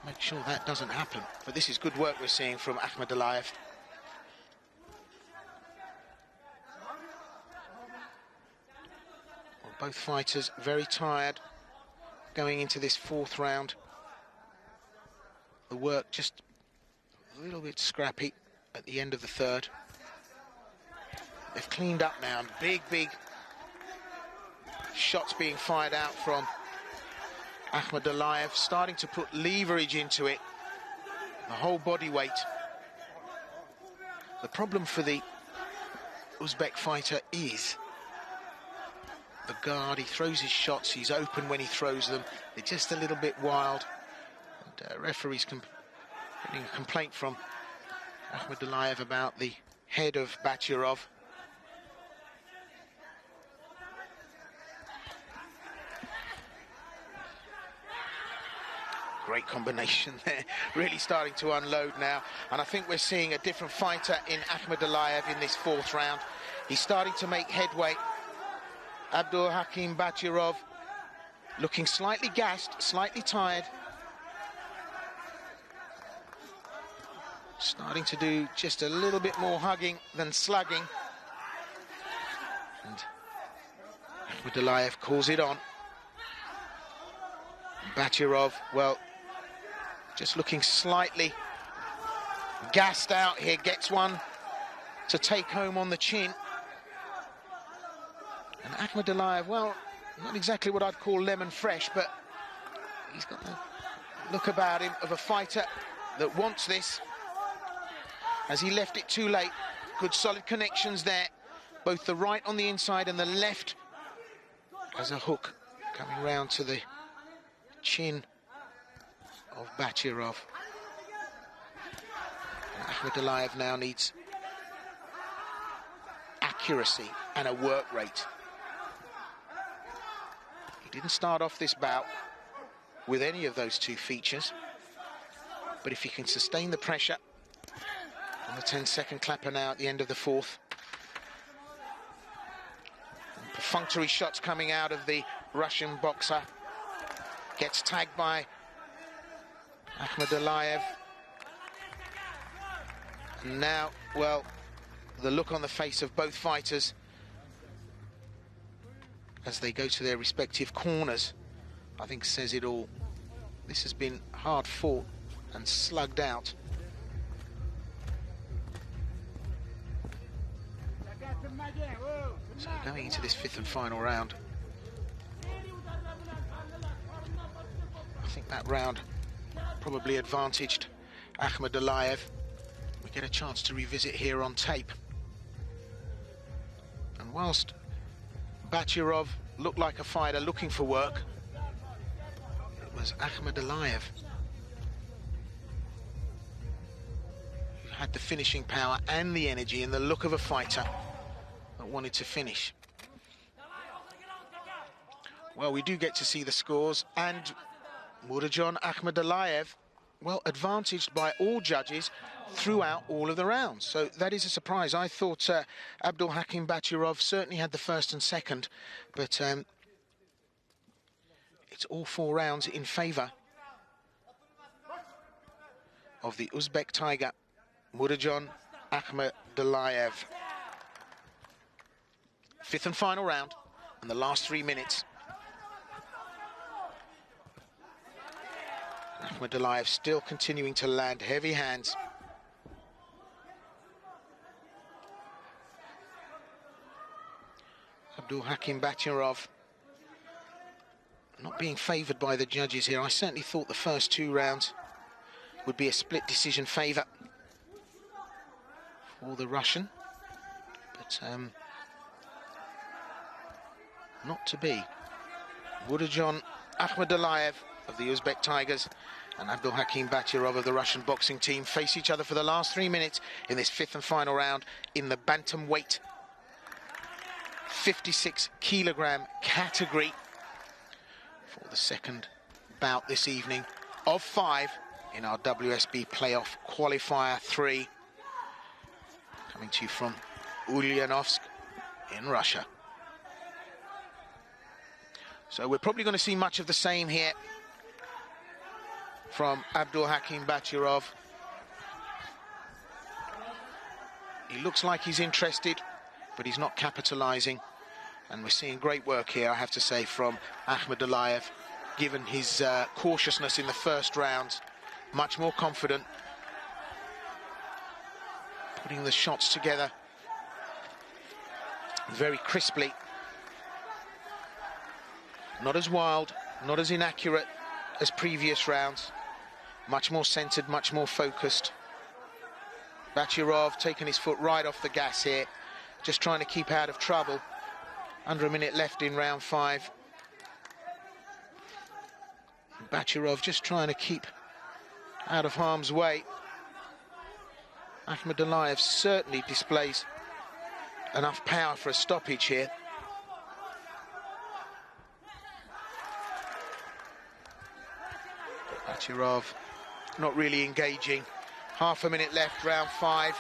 make sure that doesn't happen. But this is good work we're seeing from Akhmadaliyev. Well, both fighters very tired going into this fourth round. The work just a little bit scrappy at the end of the third. They've cleaned up now, and big shots being fired out from Akhmadaliyev, starting to put leverage into it, the whole body weight. The problem for the Uzbek fighter is the guard. He throws his shots, he's open when he throws them, they're just a little bit wild. And referees getting a complaint from Akhmadaliyev about the head of Bachirov. Great combination there, really starting to unload now. And I think we're seeing a different fighter in Akhmadaliyev in this fourth round. He's starting to make headway. Abdulhakim Bachirov looking slightly gassed, slightly tired. Starting to do just a little bit more hugging than slugging. And Akhmadaliyev calls it on. Bachirov, well, just looking slightly gassed out here, gets one to take home on the chin. And Akhmadaliyev, well, not exactly what I'd call lemon fresh, but he's got the look about him of a fighter that wants this. As he left it too late, good solid connections there. Both the right on the inside and the left as a hook coming round to the chin of Bachirov. Akhmadaliyev now needs accuracy and a work rate. He didn't start off this bout with any of those two features, but if he can sustain the pressure on the 10-second clapper now at the end of the fourth. Perfunctory shots coming out of the Russian boxer. Gets tagged by Akhmadaliyev. And now, well, the look on the face of both fighters as they go to their respective corners, I think says it all. This has been hard fought and slugged out. So going into this fifth and final round, I think that round probably advantaged Akhmadaliyev. We get a chance to revisit here on tape. And whilst Bachirov looked like a fighter looking for work, it was Akhmadaliyev who had the finishing power and the energy and the look of a fighter that wanted to finish. Well, we do get to see the scores, and Murodjon Akhmadaliyev, well, advantaged by all judges throughout all of the rounds. So that is a surprise. I thought Abdulhakim Bachirov certainly had the first and second, but it's all 4 rounds in favour of the Uzbek Tiger, Murodjon Akhmadaliyev. Fifth and final round, and the last 3 minutes. Akhmadaliyev still continuing to land heavy hands. Abdulhakim Bachirov not being favoured by the judges here. I certainly thought the first 2 rounds would be a split decision favour for the Russian, but not to be. Murodjon Akhmadaliyev of the Uzbek Tigers and Abdulhakim Bachirov of the Russian boxing team face each other for the last 3 minutes in this fifth and final round in the bantamweight 56 kilogram category for the second bout this evening of 5 in our WSB playoff qualifier 3, coming to you from Ulyanovsk in Russia. So we're probably going to see much of the same here from Abdulhakim Bachirov. He looks like he's interested, but he's not capitalising. And we're seeing great work here, I have to say, from Akhmadaliyev, given his cautiousness in the first round. Much more confident, putting the shots together very crisply. Not as wild, not as inaccurate as previous rounds. Much more centred, much more focused. Bachirov taking his foot right off the gas here, just trying to keep out of trouble. Under a minute left in round 5. Bachirov just trying to keep out of harm's way. Akhmadaliyev certainly displays enough power for a stoppage here. Bachirov not really engaging. Half a minute left, round 5.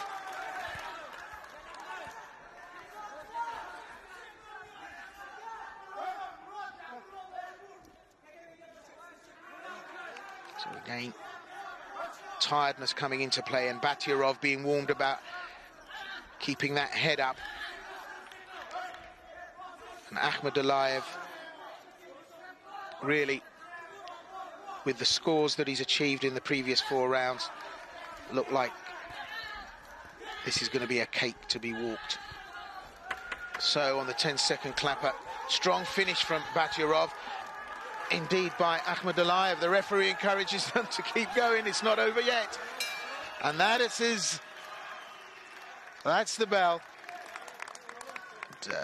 So again, tiredness coming into play, and Bachirov being warned about keeping that head up. And Akhmadaliyev really, with the scores that he's achieved in the previous 4 rounds, look like this is going to be a cake to be walked. So on the 10-second clapper, strong finish from Bachirov, indeed by Akhmadaliyev. The referee encourages them to keep going. It's not over yet. And that is his... That's the bell. And,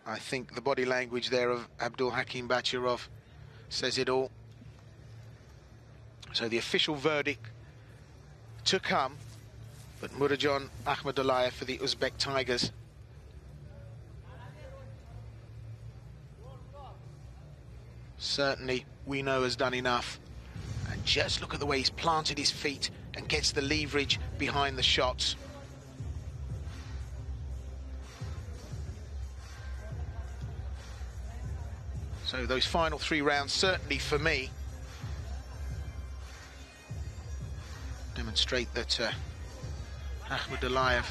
I think the body language there of Abdulhakim Bachirov says it all. So the official verdict to come, but Murajan Ahmadaliyev for the Uzbek Tigers. Certainly, we know has done enough. And just look at the way he's planted his feet and gets the leverage behind the shots. So those final 3 rounds, certainly for me, demonstrate that Ahmadaliyev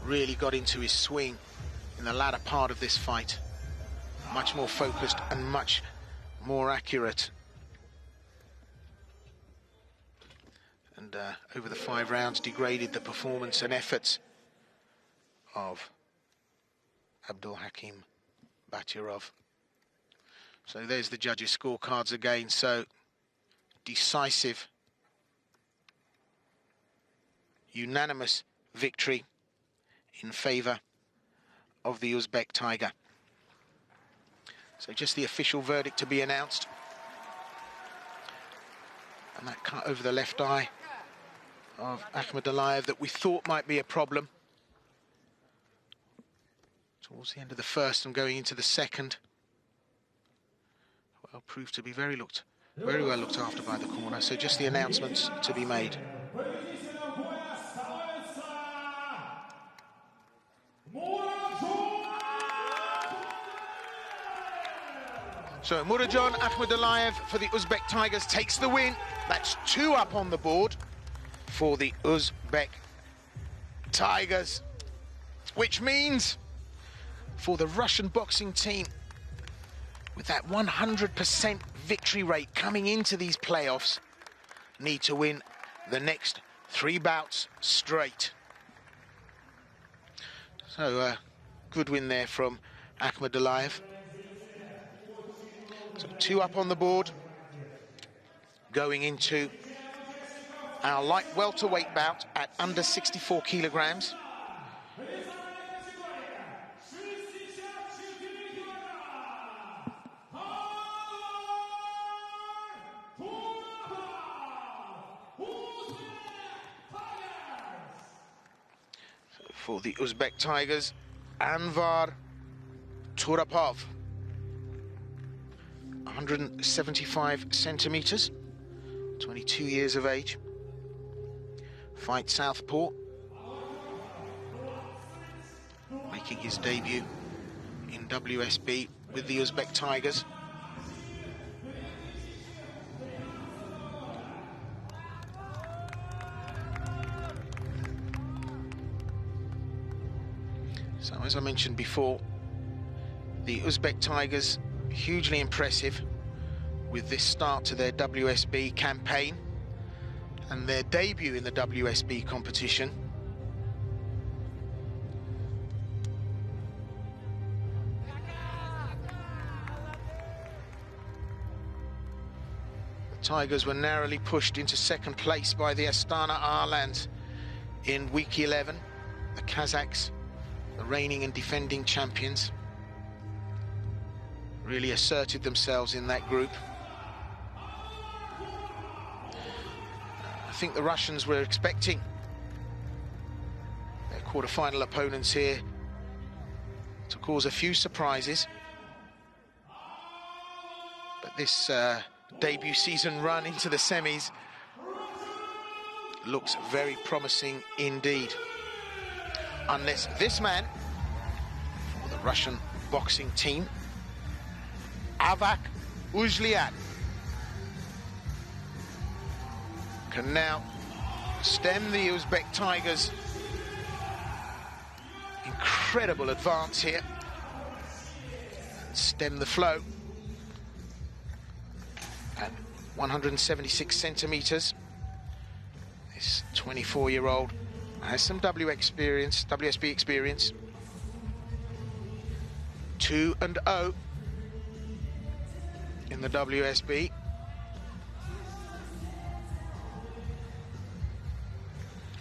really got into his swing in the latter part of this fight. Much more focused and much more accurate. And over the 5 rounds, degraded the performance and efforts of Abdulhakim Batyrov. So there's the judges' scorecards again. So decisive, unanimous victory in favour of the Uzbek Tiger. So just the official verdict to be announced. And that cut over the left eye of Ahmadaliyev that we thought might be a problem towards the end of the first and going into the second. Well, proved to be very well looked after by the corner. So just the announcements to be made. So Murajan Ahmadaliyev for the Uzbek Tigers takes the win. That's 2 up on the board for the Uzbek Tigers, which means for the Russian boxing team, with that 100% victory rate coming into these playoffs, need to win the next 3 bouts straight. So good win there from Ahmadaliyev. So 2 up on the board, going into our light welterweight bout at under 64 kilograms. So for the Uzbek Tigers, Anvar Turapov. 175 centimetres, 22 years of age. Fight southpaw. Making his debut in WSB with the Uzbek Tigers. So as I mentioned before, the Uzbek Tigers hugely impressive with this start to their WSB campaign and their debut in the WSB competition. The Tigers were narrowly pushed into second place by the Astana Arlands in week 11. The Kazakhs, the reigning and defending champions, really asserted themselves in that group. I think the Russians were expecting their quarter-final opponents here to cause a few surprises. But this debut season run into the semis looks very promising indeed. Unless this man, for the Russian boxing team, Avak Uzlian, can now stem the Uzbek Tigers' incredible advance here and stem the flow at 176 centimetres. This 24-year-old has some WSB experience. 2-0 in the WSB.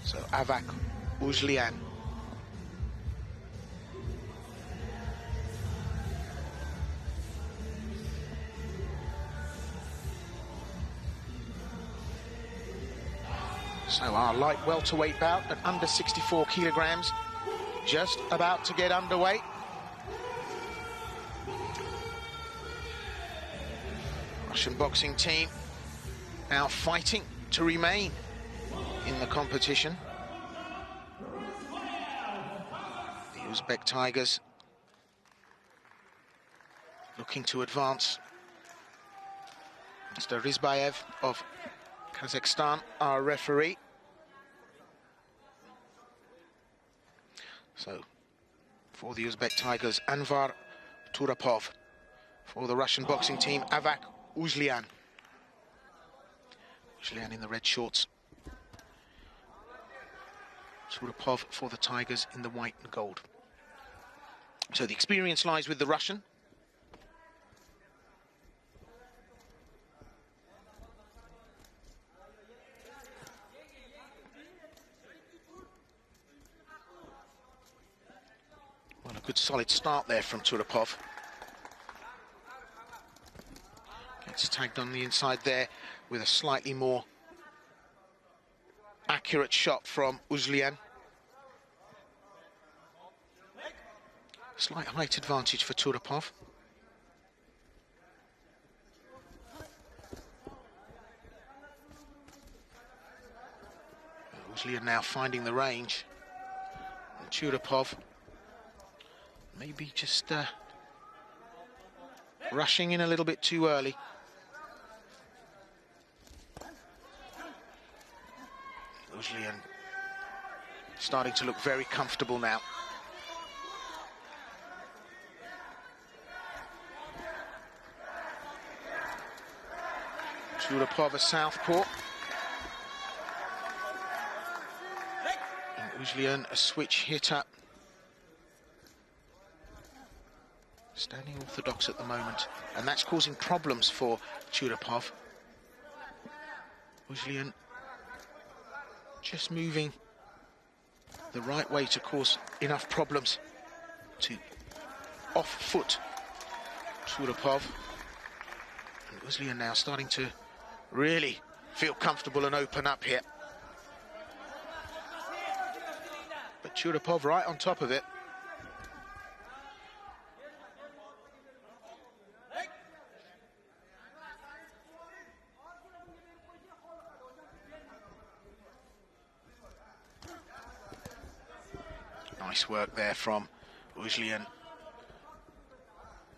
So Avak Uzlian. So our light welterweight bout at under 64 kilograms, just about to get underway. Russian boxing team now fighting to remain in the competition. The Uzbek Tigers looking to advance. Mr. Rizbayev of Kazakhstan, our referee. So, for the Uzbek Tigers, Anvar Turapov. For the Russian boxing team, Avak Uzlian. Uzlian in the red shorts. Turapov for the Tigers in the white and gold. So the experience lies with the Russian. Well, a good solid start there from Turapov. Gets tagged on the inside there with a slightly more accurate shot from Uzlian. Slight height advantage for Turapov. Uzlian now finding the range. And Turapov maybe just rushing in a little bit too early. Uzlian starting to look very comfortable now. Turapov a southpaw. And Uzlian a switch hitter. Standing orthodox at the moment, and that's causing problems for Turapov. Uzlian just moving the right way to cause enough problems to off-foot Turapov. And Uzlian now starting to really feel comfortable and open up here. But Turapov right on top of it. Nice work there from Uzlian.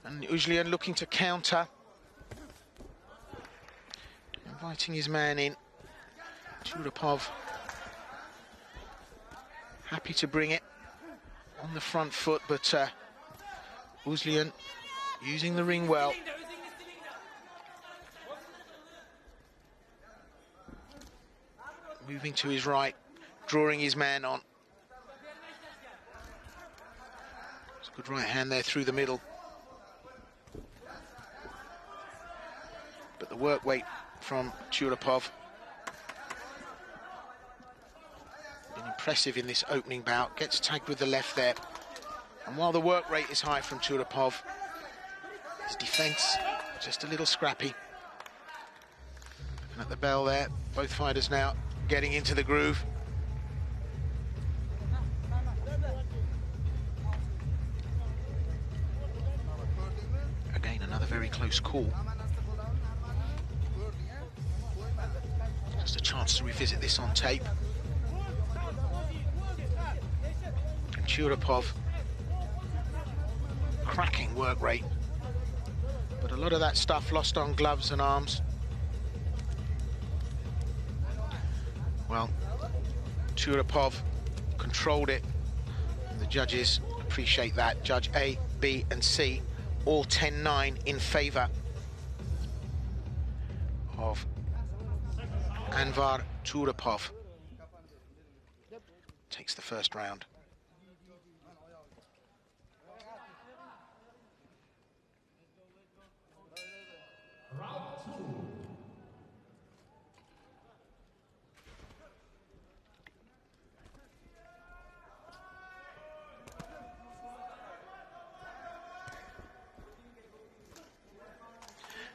And Uzlian looking to counter. Inviting his man in. Turapov happy to bring it on the front foot, but Uzlian using the ring well. Moving to his right, drawing his man on. Good right hand there through the middle. But the work weight from Turapov been impressive in this opening bout. Gets tagged with the left there. And while the work rate is high from Turapov, his defense just a little scrappy. Looking at the bell there, both fighters now getting into the groove. Another very close call. Just a chance to revisit this on tape. And Turapov, cracking work rate. But a lot of that stuff lost on gloves and arms. Well, Turapov controlled it. And the judges appreciate that. Judge A, B and C all 10-9 in favour of Anvar Turapov. Takes the first round.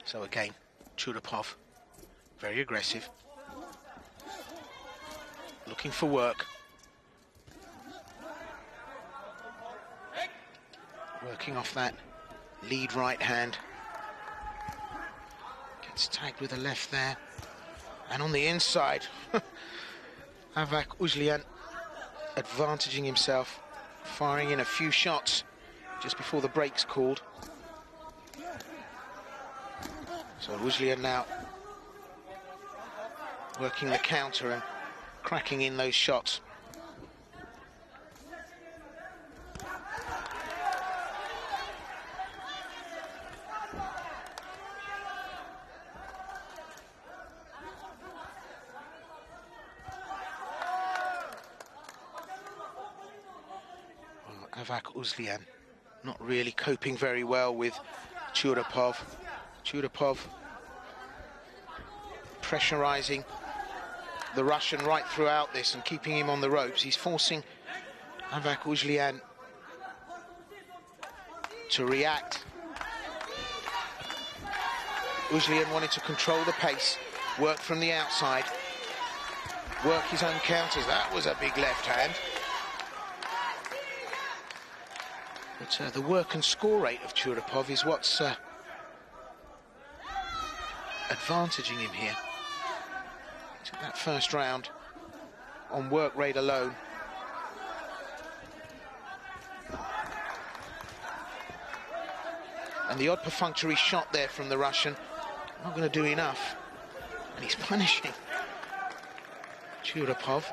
So again, Turapov, very aggressive. looking for work. Working off that lead right hand. Gets tagged with a left there. And on the inside, Avak Uzlian advantaging himself, firing in a few shots just before the break's called. So Uzlian now working the counter and cracking in those shots. Well, Avak Uzlian not really coping very well with Churapov. Churapov pressurizing the Russian right throughout this and keeping him on the ropes. He's forcing Avak Uzlian to react. Uzlian wanted to control the pace, work from the outside, work his own counters. That was a big left hand. But the work and score rate of Churapov is what's advantaging him here. Took that first round on work rate alone. And the odd perfunctory shot there from the Russian, not going to do enough. And he's punishing Churapov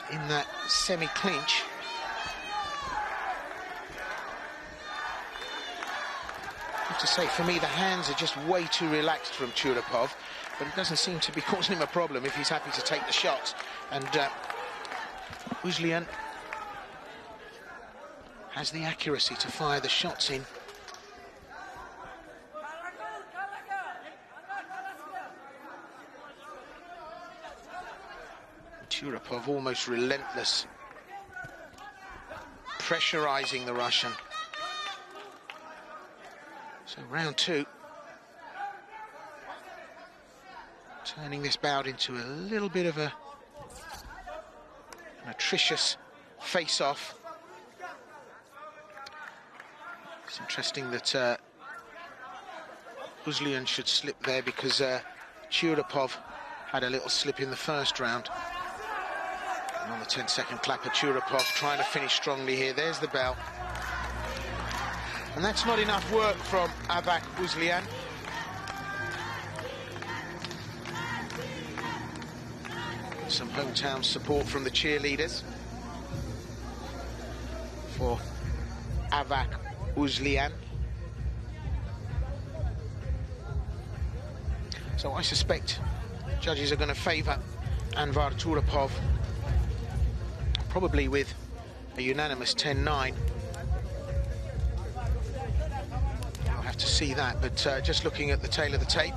in that semi-clinch. I have to say, for me, the hands are just way too relaxed from Churapov, but it doesn't seem to be causing him a problem if he's happy to take the shots. And Uzlian has the accuracy to fire the shots in. Churapov almost relentless, pressurizing the Russian. So round two, turning this bout into a little bit of an atrocious face-off. It's interesting that Uzlian should slip there because Churapov had a little slip in the first round. And on the 10-second clapper, Churapov trying to finish strongly here. There's the bell. And that's not enough work from Avak Uzlian. Some hometown support from the cheerleaders for Avak Uzlian. So I suspect judges are going to favour Anvar Churapov, probably with a unanimous 10-9. I'll have to see that, but just looking at the tail of the tape,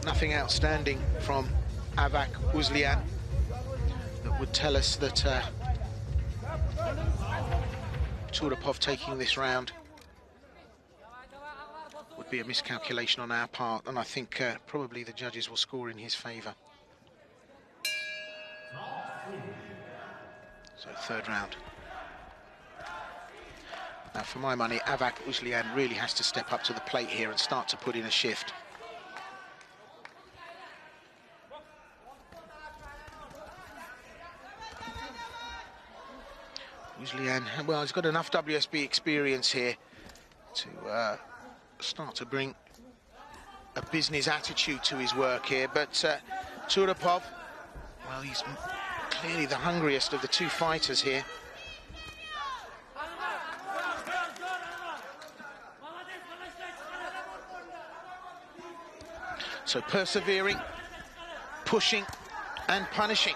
nothing outstanding from Avak Uzlian that would tell us that Churapov taking this round would be a miscalculation on our part, and I think probably the judges will score in his favour. So third round. Now for my money, Avak Uzlian really has to step up to the plate here and start to put in a shift. Uzlian, well, he's got enough WSB experience here to start to bring a business attitude to his work here, but Churapov, well, he's clearly the hungriest of the two fighters here. So persevering, pushing and punishing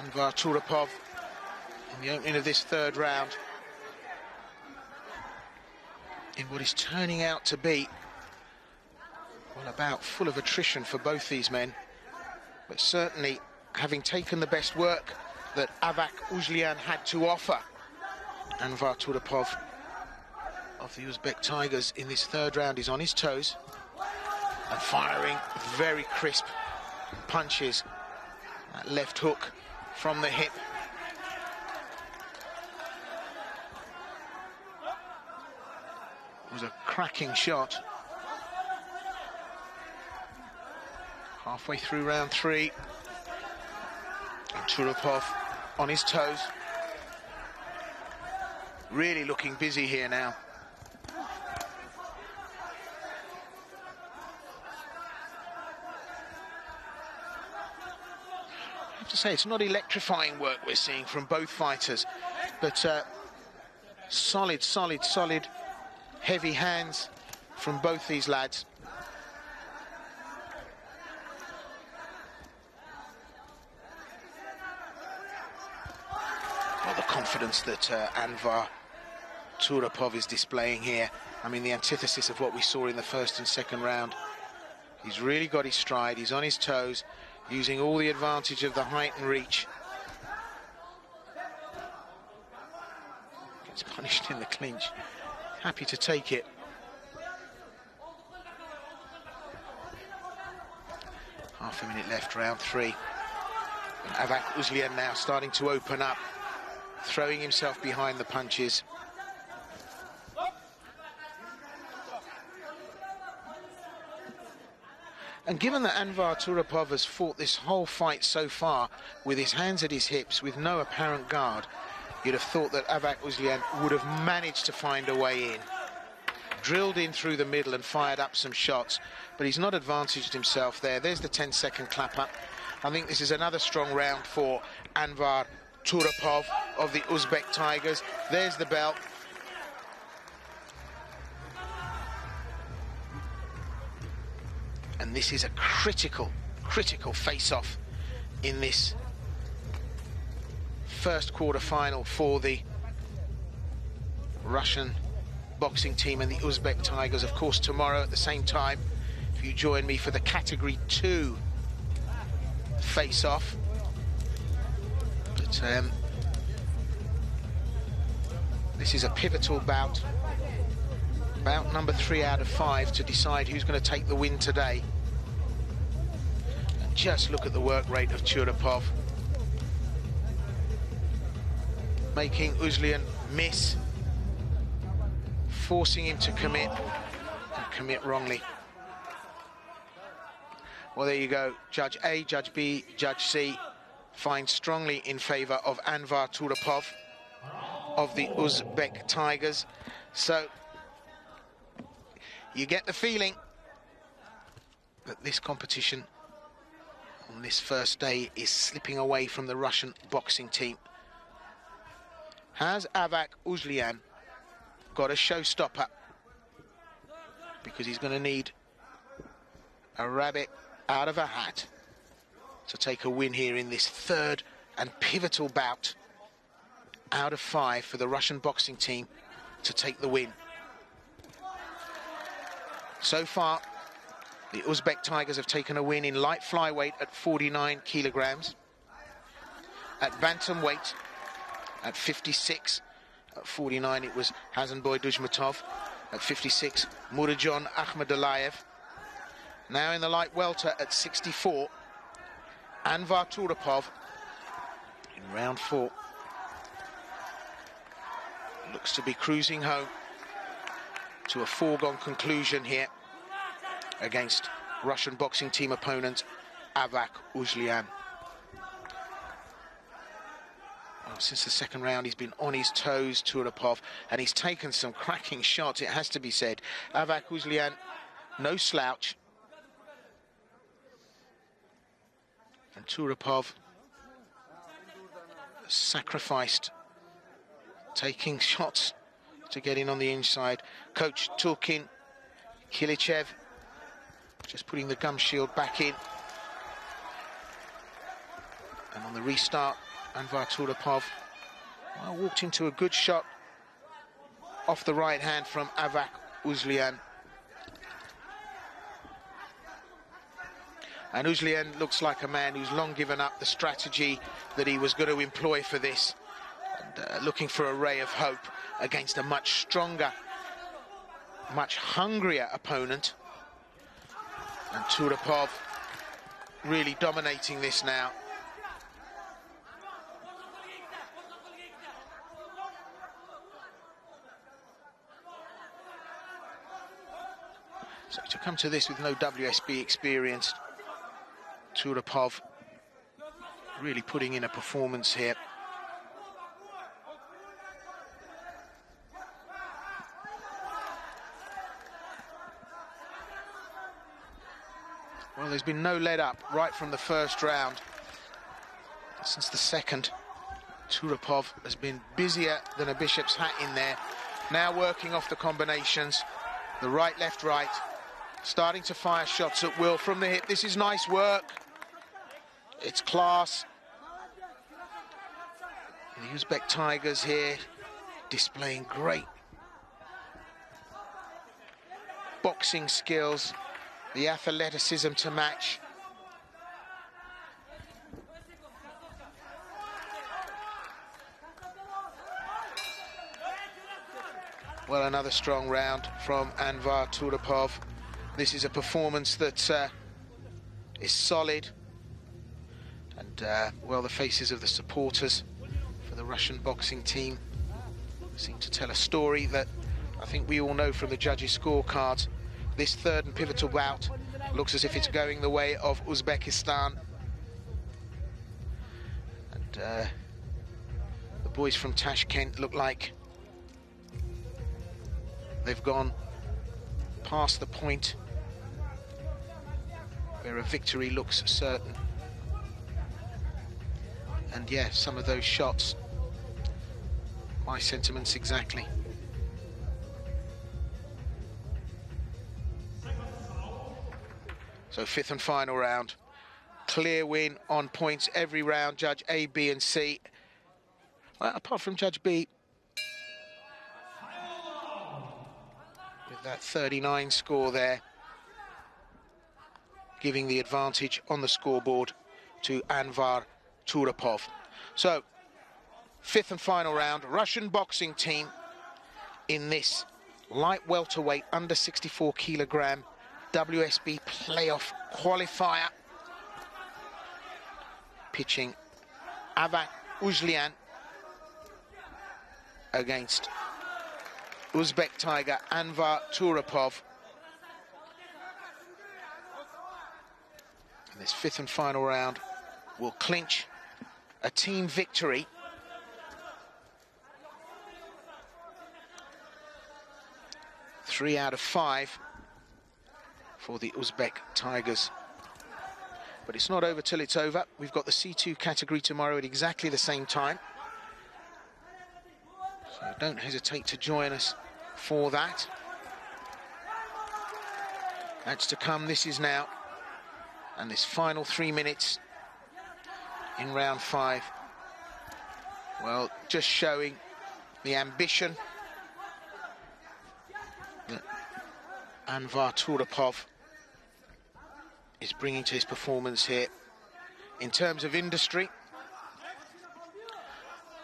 Anvar Churapov in the opening of this third round in what is turning out to be, well, about full of attrition for both these men, but certainly having taken the best work that Avak Uzlian had to offer, Anvar Churapov of the Uzbek Tigers in this third round is on his toes, and firing very crisp punches. That left hook from the hip. It was a cracking shot. Halfway through round 3. And Turapov on his toes. Really looking busy here now. I have to say, it's not electrifying work we're seeing from both fighters, but solid, heavy hands from both these lads. Well, the confidence that Anvar Turapov is displaying here, I mean, the antithesis of what we saw in the first and second round. He's really got his stride, he's on his toes, using all the advantage of the height and reach. Gets punished in the clinch. Happy to take it. Half a minute left, round 3. Avak Uzlian now starting to open up, throwing himself behind the punches. And given that Anvar Turapov has fought this whole fight so far with his hands at his hips, with no apparent guard, you'd have thought that Avak Uzlian would have managed to find a way in. Drilled in through the middle and fired up some shots, but he's not advantaged himself there. There's the 10-second clap-up. I think this is another strong round for Anvar Turapov of the Uzbek Tigers. There's the bell. And this is a critical face-off in this first quarter-final for the Russian boxing team and the Uzbek Tigers. Of course, tomorrow at the same time, if you join me for the Category 2 face-off. But this is a pivotal bout. Bout number 3 out of 5 to decide who's going to take the win today. And just look at the work rate of Turapov. Making Uzlian miss. Forcing him to commit, and commit wrongly. Well, there you go. Judge A, Judge B, Judge C find strongly in favour of Anvar Turapov of the Uzbek Tigers. So you get the feeling that this competition on this first day is slipping away from the Russian boxing team. Has Avak Uzlian got a showstopper? Because he's going to need a rabbit out of a hat to take a win here in this third and pivotal bout out of 5 for the Russian boxing team to take the win. So far, the Uzbek Tigers have taken a win in light flyweight at 49 kilograms, at bantamweight at 56, at 49 it was Hasanboy Dujmatov, at 56 Murajon Akhmadaliyev. Now in the light welter at 64, Anvar Turapov in round 4. Looks to be cruising home to a foregone conclusion here against Russian boxing team opponent Avak Uzlian. Well, since the second round, he's been on his toes, Turapov, and he's taken some cracking shots, it has to be said. Avak Uzlian, no slouch. And Turapov sacrificed, taking shots to get in on the inside. Coach Tulkin Kilichev just putting the gum shield back in. And on the restart, Anvar Turapov walked into a good shot off the right hand from Avak Uzlian. And Uzlian looks like a man who's long given up the strategy that he was going to employ for this, and looking for a ray of hope against a much stronger, much hungrier opponent. And Turapov really dominating this now. So to come to this with no WSB experience, Turapov really putting in a performance here. Well, there's been no let up right from the first round. Since the second, Turapov has been busier than a bishop's hat in there. Now working off the combinations, the right, left, right, starting to fire shots at will from the hip. This is nice work. It's class. The Uzbek Tigers here displaying great boxing skills, the athleticism to match. Well, another strong round from Anvar Turapov. This is a performance that is solid. And, well, the faces of the supporters for the Russian boxing team seem to tell a story that I think we all know from the judges' scorecards. This third and pivotal bout looks as if it's going the way of Uzbekistan. And the boys from Tashkent look like they've gone past the point where a victory looks certain. And yeah, some of those shots, my sentiments exactly. So fifth and final round. Clear win on points every round, Judge A, B and C. Well, apart from Judge B, with that 39 score there, giving the advantage on the scoreboard to Anvar Turapov. So, fifth and final round, Russian boxing team in this light welterweight under 64 kilogram WSB playoff qualifier. Pitching Avak Uzlian against Uzbek Tiger Anvar Turapov. And this fifth and final round will clinch a team victory. Three out of 5 for the Uzbek Tigers. But it's not over till it's over. We've got the C2 category tomorrow at exactly the same time. So don't hesitate to join us for that. That's to come. This is now. And this final 3 minutes in round 5. Well, just showing the ambition that Anvar Turapov is bringing to his performance here. In terms of industry,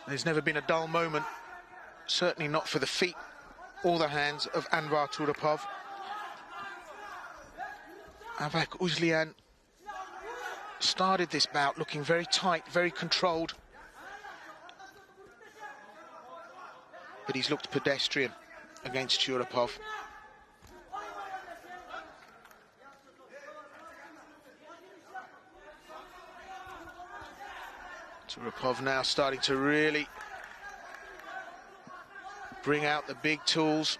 there's never been a dull moment, certainly not for the feet or the hands of Anvar Turapov. Avak Uzlian started this bout looking very tight, very controlled, but he's looked pedestrian against Turapov. Turapov now starting to really bring out the big tools,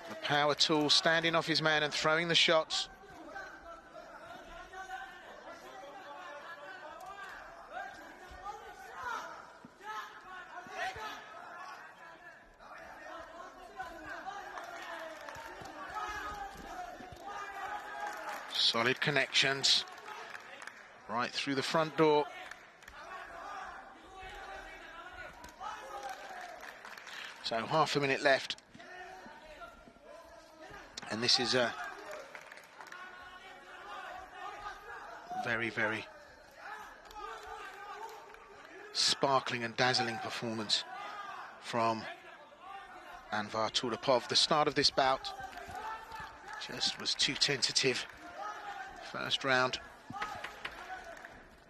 the power tools, standing off his man and throwing the shots. Solid connections right through the front door. So half a minute left. And this is a very, very sparkling and dazzling performance from Anvar Turapov. The start of this bout Just was too tentative. First round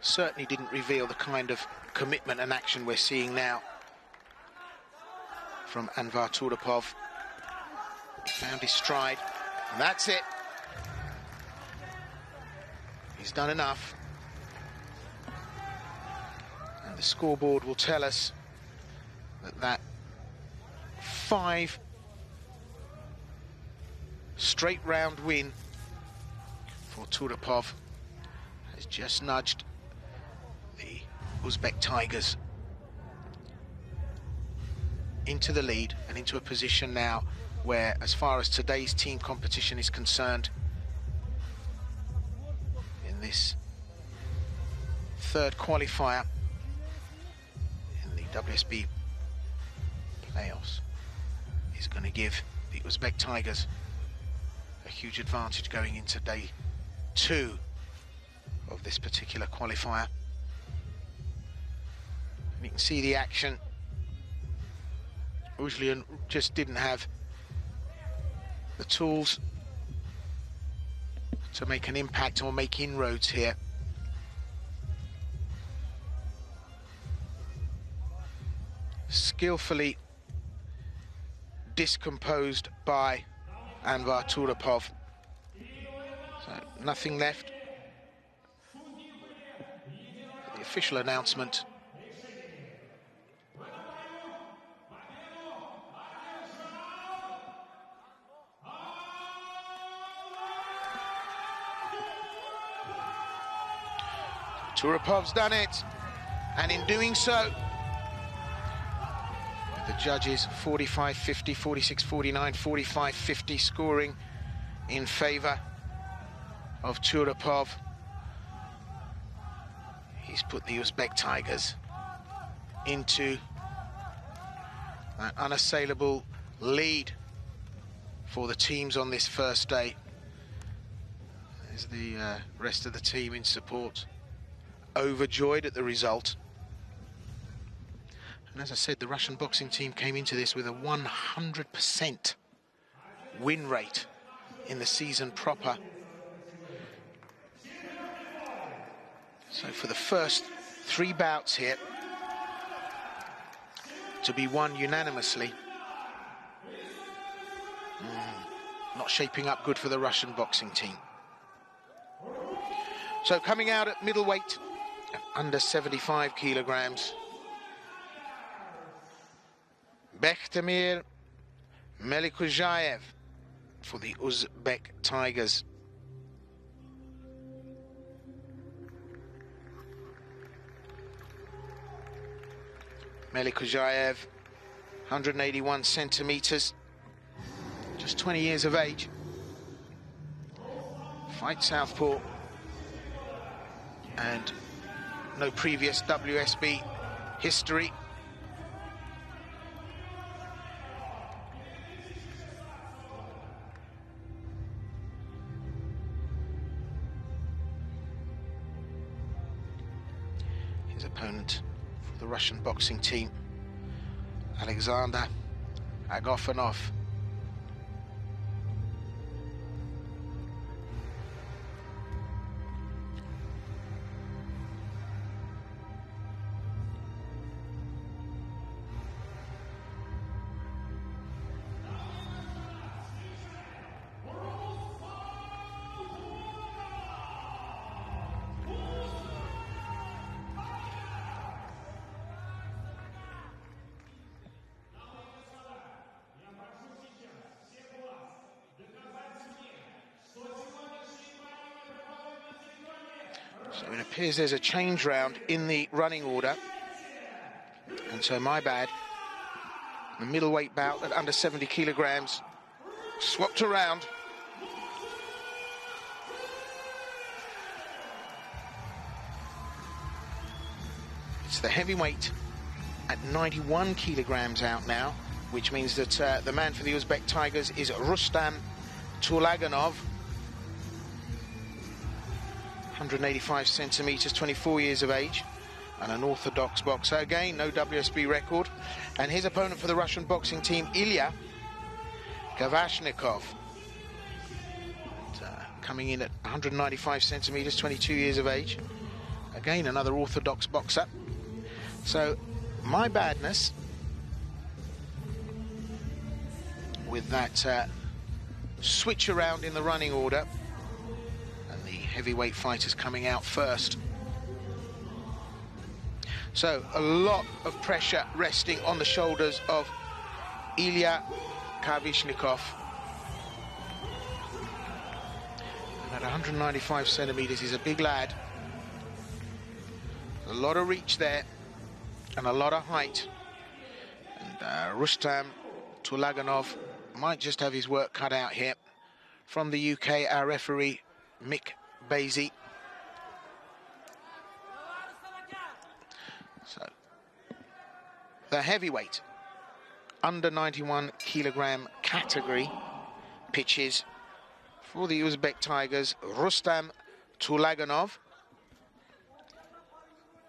certainly didn't reveal the kind of commitment and action we're seeing now from Anvar Turapov. He found his stride, and that's it. He's done enough. And the scoreboard will tell us that 5 straight round win for Turapov has just nudged the Uzbek Tigers into the lead and into a position now where, as far as today's team competition is concerned, in this third qualifier in the WSB playoffs, is going to give the Uzbek Tigers a huge advantage going into day 2 of this particular qualifier. And you can see the action. Uzlian just didn't have the tools to make an impact or make inroads here. Skillfully discomposed by Anvar Turapov. So nothing left. The official announcement. Turapov's done it, and in doing so, the judges 45-50, 46-49, 45-50 scoring in favour of Turapov. He's put the Uzbek Tigers into an unassailable lead for the teams on this first day. There's the rest of the team in support, overjoyed at the result. And as I said, the Russian boxing team came into this with a 100% win rate in the season proper. So for the first 3 bouts here to be won unanimously, not shaping up good for the Russian boxing team. So coming out at middleweight, under 75 kilograms, Bektemir Melikujayev for the Uzbek Tigers. Melikujayev, 181 centimeters, just 20 years of age. Fight southpaw and no previous WSB history. His opponent for the Russian boxing team, Alexander Agofanov. So it appears there's a change round in the running order. And so my bad. The middleweight bout at under 70 kilograms swapped around. It's the heavyweight at 91 kilograms out now, which means that the man for the Uzbek Tigers is Rustam Tulaganov. 185 centimeters, 24 years of age, and an orthodox boxer. Again, no WSB record. And his opponent for the Russian boxing team, Ilya Gavashnikov. coming in at 195 centimeters, 22 years of age. Again, another orthodox boxer. So, my badness with that switch around in the running order, and the heavyweight fighters coming out first. So, a lot of pressure resting on the shoulders of Ilya Kavishnikov. And at 195 centimeters, he's a big lad. A lot of reach there, and a lot of height. And Rustam Tulaganov might just have his work cut out here. From the UK, our referee, Mick Basie. So, the heavyweight, under 91 kilogram category, pitches for the Uzbek Tigers, Rustam Tulaganov.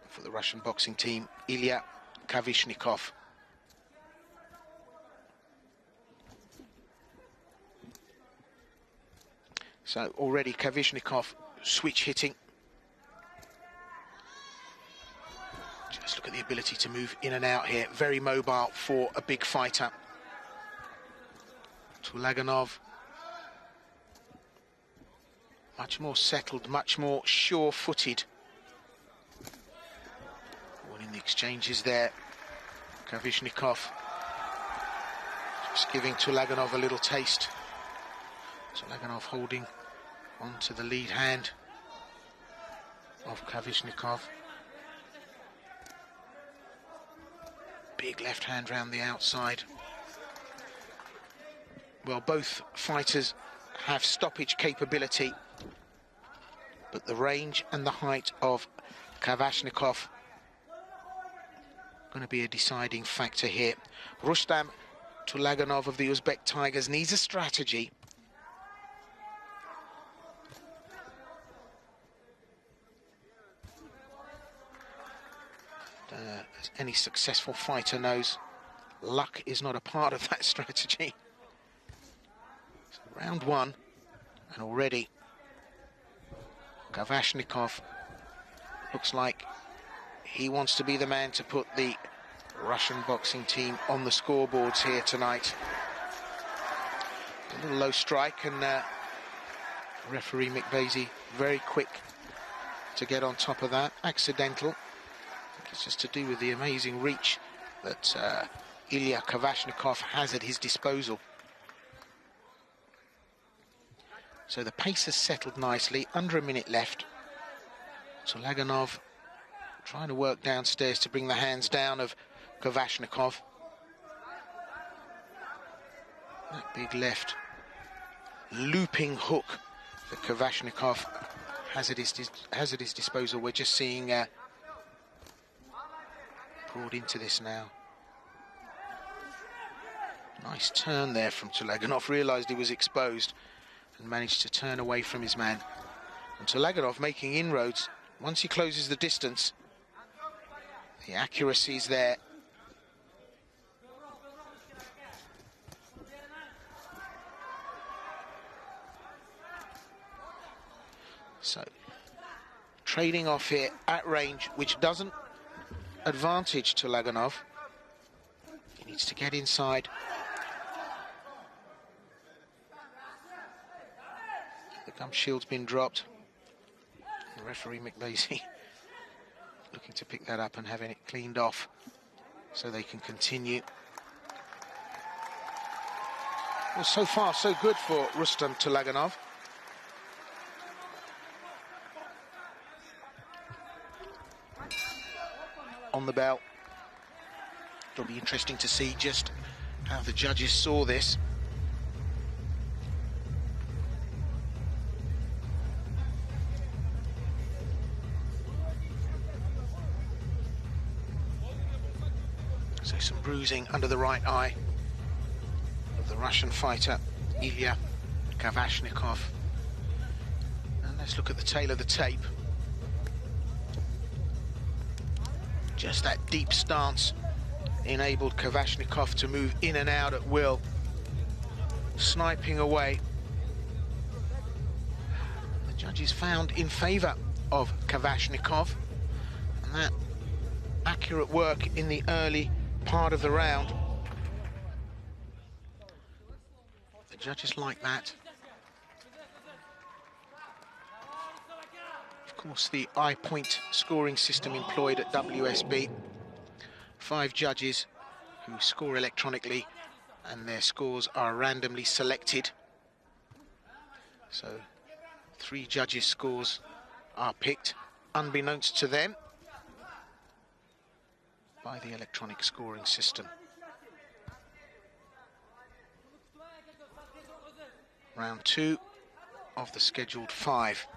For the Russian boxing team, Ilya Kavishnikov. So already Kavishnikov switch hitting. Just look at the ability to move in and out here. Very mobile for a big fighter. Tulaganov, much more settled, much more sure-footed. Winning the exchanges there. Kavishnikov just giving Tulaganov a little taste. Tulaganov holding onto the lead hand of Kavishnikov. Big left hand round the outside. Well, both fighters have stoppage capability, but the range and the height of Kavishnikov going to be a deciding factor here. Rustam Tulaganov of the Uzbek Tigers needs a strategy. As any successful fighter knows, luck is not a part of that strategy. So round one, and already Kavishnikov looks like he wants to be the man to put the Russian boxing team on the scoreboards here tonight. A little low strike, and referee Mick Basie very quick to get on top of that. Accidental. It's just to do with the amazing reach that Ilya Kavishnikov has at his disposal. So the pace has settled nicely, under a minute left. Tulaganov trying to work downstairs to bring the hands down of Kavishnikov. That big left looping hook that Kavishnikov has at his disposal. We're just seeing poured into this now. Nice turn there from Tulaganov. Realised he was exposed and managed to turn away from his man. And Tulaganov making inroads. Once he closes the distance, the accuracy's there. So, trading off here at range, which doesn't advantage Tulaganov. He needs to get inside. The gum shield's been dropped. The referee Mick Basie looking to pick that up and having it cleaned off so they can continue. Well, so far so good for Rustam Tulaganov. On the bell. It'll be interesting to see just how the judges saw this. So some bruising under the right eye of the Russian fighter Ilya Kavishnikov. And let's look at the tail of the tape. Just that deep stance enabled Kavishnikov to move in and out at will, sniping away. Judges found in favour of Kavashnikov, and that accurate work in the early part of the round. The judges like that. Of course, the I-point scoring system employed at WSB. 5 judges who score electronically, and their scores are randomly selected. So 3 judges' scores are picked, unbeknownst to them, by the electronic scoring system. Round 2 of the scheduled 5.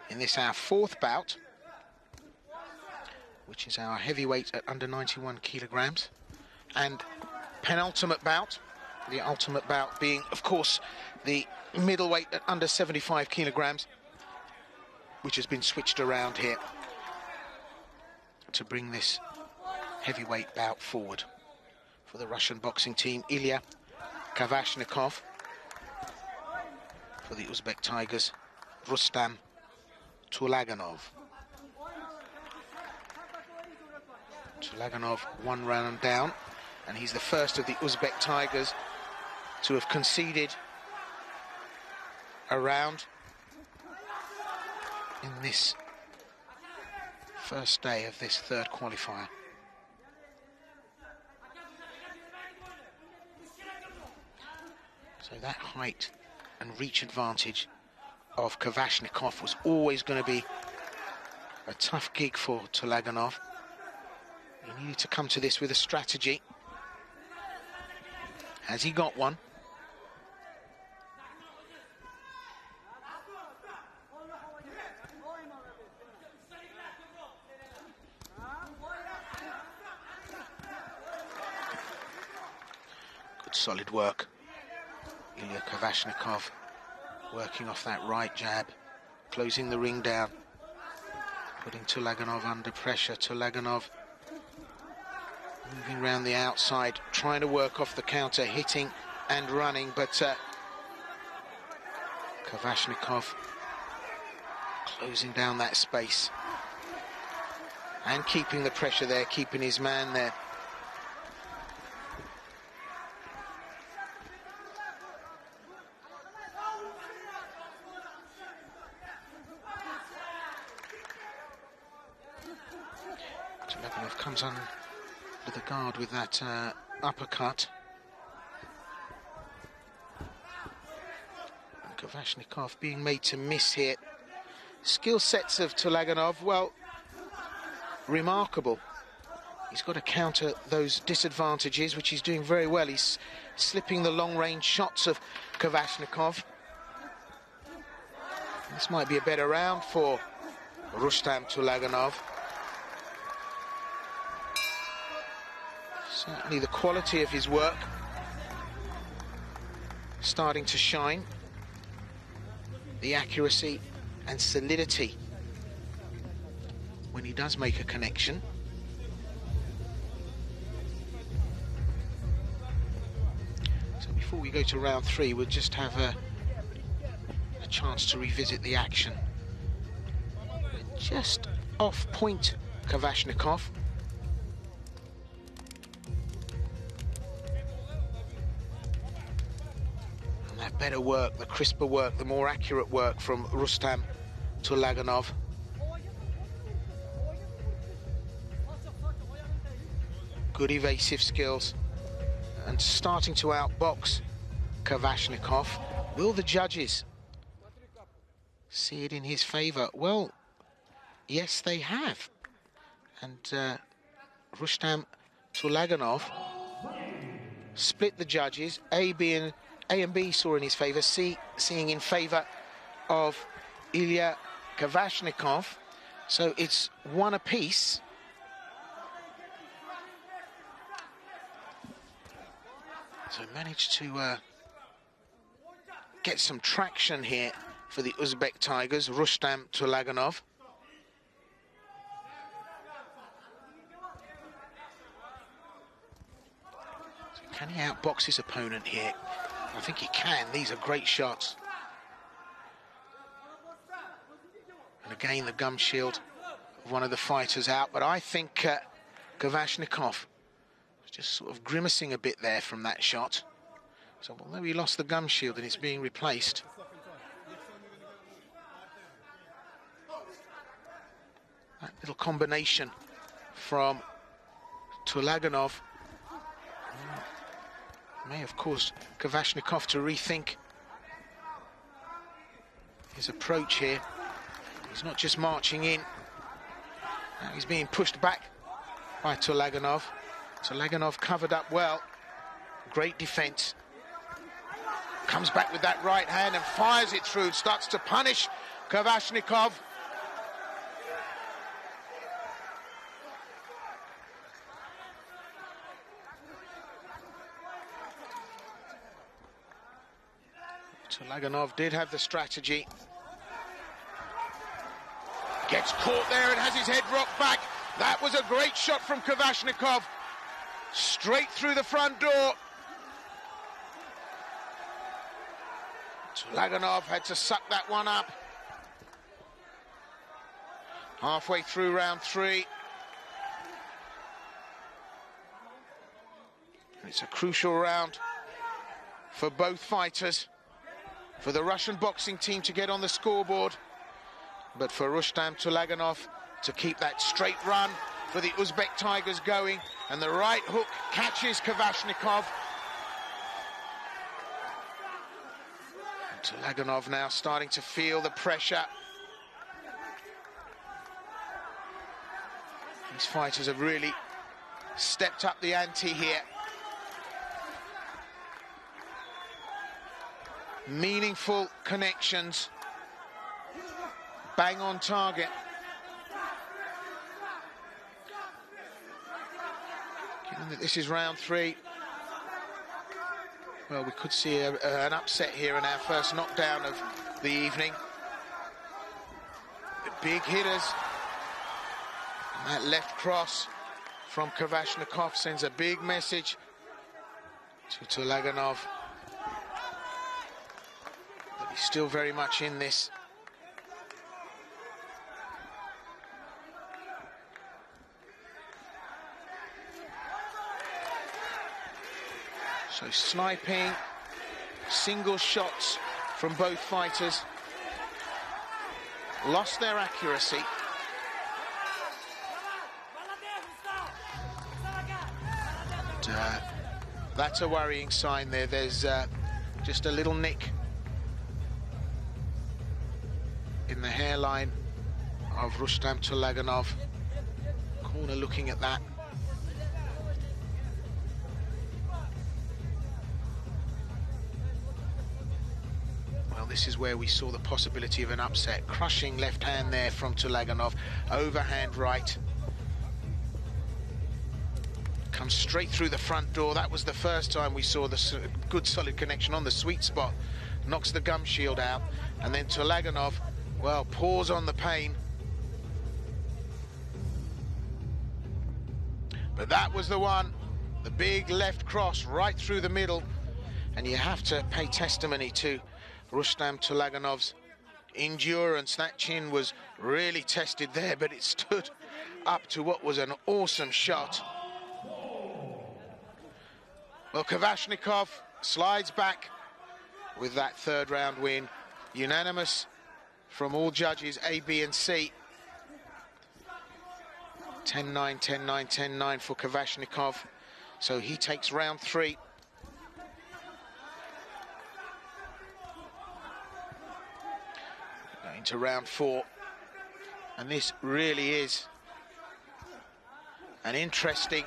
In this, our 4th bout, which is our heavyweight at under 91 kilograms, and penultimate bout, the ultimate bout being, of course, the middleweight at under 75 kilograms, which has been switched around here to bring this heavyweight bout forward. For the Russian boxing team, Ilya Kavashnikov. For the Uzbek Tigers, Rustam Tulaganov. Tulaganov 1 round down, and he's the first of the Uzbek Tigers to have conceded a round in this first day of this 3rd qualifier. So that height and reach advantage of Kavashnikov was always going to be a tough gig for Tulaganov. He needed to come to this with a strategy. Has he got one? Good solid work. Ilya Kavashnikov working off that right jab, closing the ring down, putting Tulaganov under pressure. Tulaganov moving around the outside, trying to work off the counter, hitting and running, but Kavashnikov closing down that space and keeping the pressure there, keeping his man there. Tulaganov comes under the guard with that uppercut. And Kavashnikov being made to miss here. Skill sets of Tulaganov, well, remarkable. He's got to counter those disadvantages, which he's doing very well. He's slipping the long-range shots of Kavashnikov. This might be a better round for Rustam Tulaganov. Certainly the quality of his work starting to shine. The accuracy and solidity when he does make a connection. So before we go to round 3, we'll just have a chance to revisit the action. Just off point, Kavashnikov. And that better work, the crisper work, the more accurate work from Rustam Tulaganov. Good evasive skills and starting to outbox Kavashnikov. Will the judges see it in his favour? Well, yes, they have. And Rustam Tulaganov split the judges. A and B saw in his favour, C seeing in favour of Ilya Kavashnikov. So it's one apiece. So managed to get some traction here for the Uzbek Tigers, Rustam Tulaganov. So can he outbox his opponent here? I think he can. These are great shots. Again, the gum shield of one of the fighters out, but I think Kvashnikov was just sort of grimacing a bit there from that shot. So although he lost the gum shield and it's being replaced, that little combination from Tulaganov may have caused Kvashnikov to rethink his approach here. He's not just marching in, now he's being pushed back by Tulaganov. Tulaganov covered up well, great defense. Comes back with that right hand and fires it through, starts to punish Kvashnikov. Tulaganov did have the strategy. Gets caught there and has his head rocked back. That was a great shot from Kvashnikov. Straight through the front door. Tulaganov had to suck that one up. Halfway through round 3. It's a crucial round for both fighters. For the Russian boxing team to get on the scoreboard, but for Rustam Tulaganov to keep that straight run for the Uzbek Tigers going, and the right hook catches Kvashnikov. Tulaganov now starting to feel the pressure. These fighters have really stepped up the ante here. Meaningful connections, bang on target. Given that this is round 3, well, we could see an upset here in our first knockdown of the evening. The big hitters. And that left cross from Kvashnikov sends a big message to Tulaganov. He's still very much in this. So sniping, single shots from both fighters. Lost their accuracy. And, that's a worrying sign there. There's just a little nick in the hairline of Rustam Tulaganov. Corner looking at that. Well, this is where we saw the possibility of an upset. Crushing left hand there from Tulaganov. Overhand right. Comes straight through the front door. That was the first time we saw the good solid connection on the sweet spot. Knocks the gum shield out. And then Tulaganov, well, pause on the pain. But that was the one, the big left cross right through the middle. And you have to pay testimony to Rustam Tulaganov's endurance. That chin was really tested there, but it stood up to what was an awesome shot. Well, Kvashnikov slides back with that third round win. Unanimous from all judges, A, B and C. 10-9, 10-9, 10-9 for Kvashnikov. So he takes round 3. Going to round 4. And this really is an interesting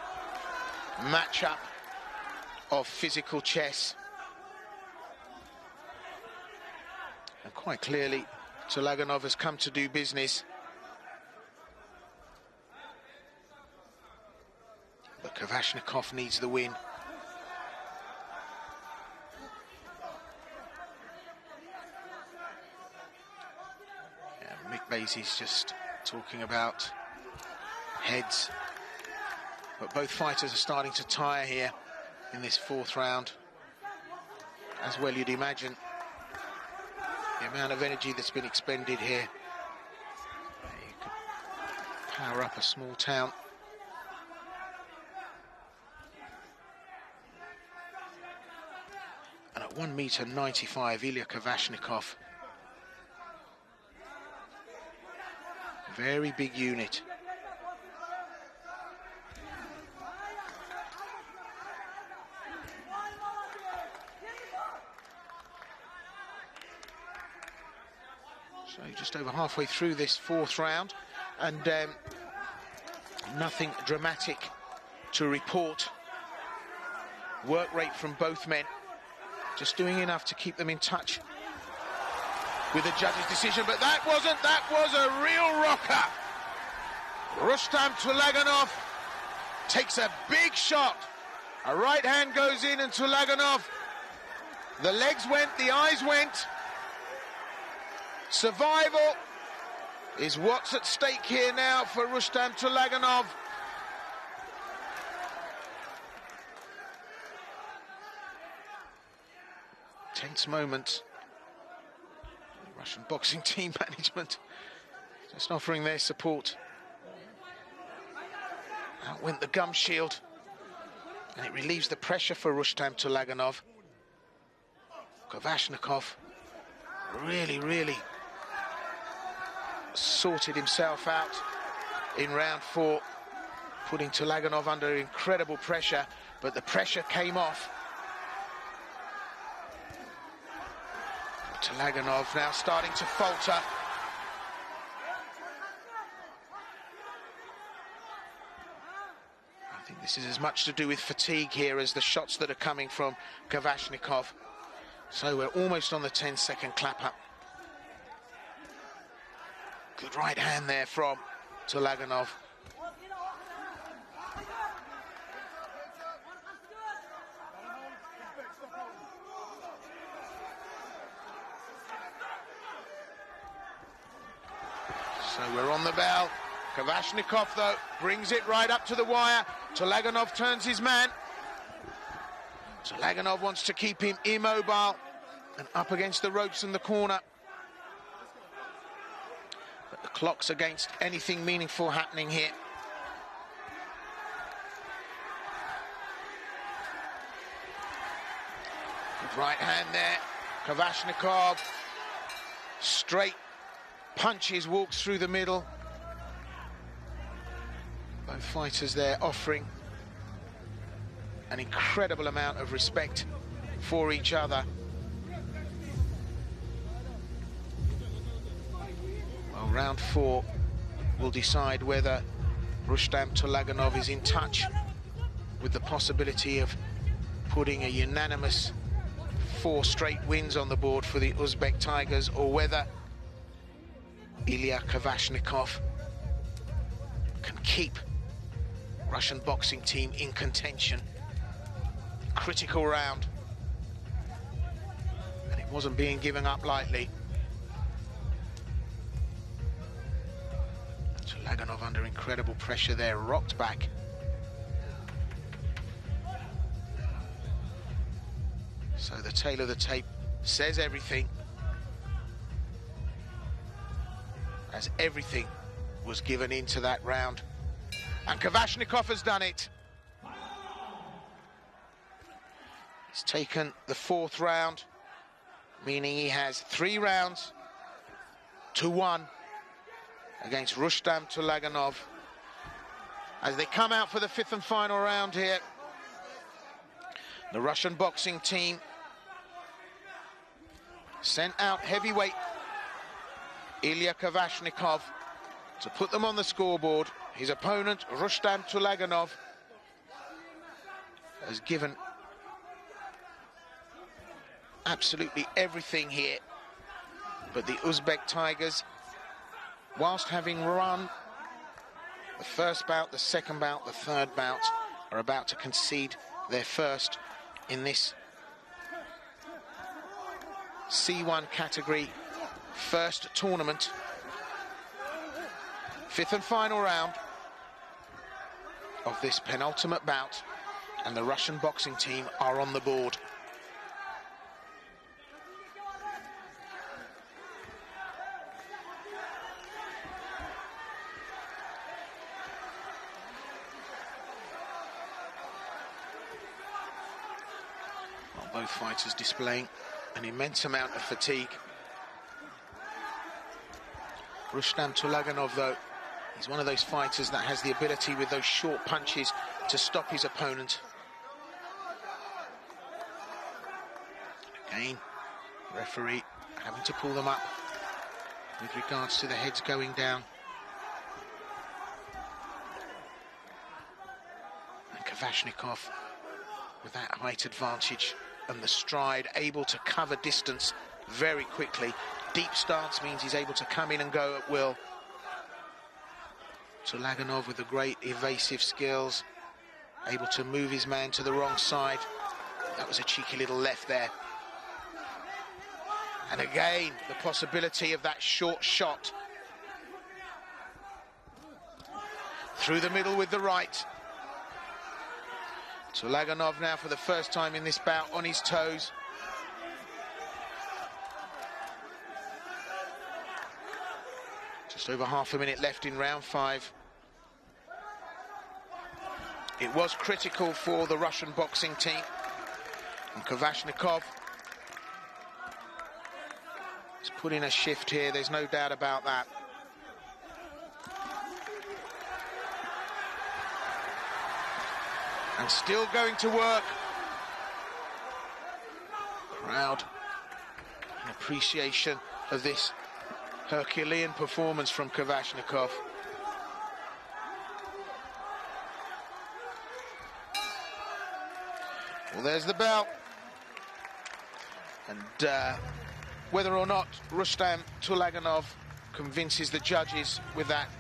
matchup of physical chess. And quite clearly, Tulaganov has come to do business. But Kvashnikov needs the win. Yeah, Mick Basie's just talking about heads. But both fighters are starting to tire here in this 4th round. As well you'd imagine. The amount of energy that's been expended here. power up a small town. And at 1.95 m, Ilya Kvashnikov. Very big unit. So just over halfway through this fourth round, and nothing dramatic to report. Work rate from both men, just doing enough to keep them in touch with the judge's decision, but that was a real rocker. Rustam Tulaganov takes a big shot. A right hand goes in, and Tulaganov, the legs went, the eyes went. Survival is what's at stake here now for Rustam Tulaganov. Tense moment. The Russian boxing team management just offering their support. Out went the gum shield, and it relieves the pressure for Rustam Tulaganov. Kvashnikov really sorted himself out in round 4, putting Tulaganov under incredible pressure, but the pressure came off. Tulaganov now starting to falter. I think this is as much to do with fatigue here as the shots that are coming from Kvashnikov. So we're almost on the 10-second clap up. Good right hand there from Tulaganov. So we're on the bell. Kvashnikov, though, brings it right up to the wire. Tulaganov turns his man. Tulaganov wants to keep him immobile and up against the ropes in the corner. But the clock's against anything meaningful happening here. Good right hand there. Kvashnikov, straight punches, walks through the middle. Both fighters there offering an incredible amount of respect for each other. Well, round 4 will decide whether Rustam Tulaganov is in touch with the possibility of putting a unanimous 4 straight wins on the board for the Uzbek Tigers, or whether Ilya Kvashnikov can keep Russian boxing team in contention. Critical round, and it wasn't being given up lightly. Tulaganov under incredible pressure there, rocked back. So the tail of the tape says everything, as everything was given into that round, and Kvashnikov has done it. He's taken the 4th round, meaning he has 3 rounds to 1 against Rustam Tulaganov. As they come out for the 5th and final round here, the Russian boxing team sent out heavyweight Ilya Kvashnikov to put them on the scoreboard. His opponent, Rustam Tulaganov, has given absolutely everything here. But the Uzbek Tigers, whilst having run the first bout, the second bout, the third bout, are about to concede their first in this C1 category first tournament. 5th and final round of this penultimate bout, and the Russian boxing team are on the board. Both fighters displaying an immense amount of fatigue. Rustam Tulaganov, though, he's one of those fighters that has the ability with those short punches to stop his opponent. Again, referee having to pull them up with regards to the heads going down. And Kvashnikov, with that height advantage and the stride, able to cover distance very quickly. Deep stance means he's able to come in and go at will. Tulaganov with the great evasive skills, able to move his man to the wrong side. That was a cheeky little left there. And again, the possibility of that short shot. Through the middle with the right. Tulaganov now for the first time in this bout on his toes. Just over half a minute left in round 5. It was critical for the Russian boxing team. And Kvashnikov has put in a shift here, there's no doubt about that. And still going to work. Crowd in appreciation of this Herculean performance from Kvashnikov. Well, there's the bell. And whether or not Rustam Tulaganov convinces the judges with that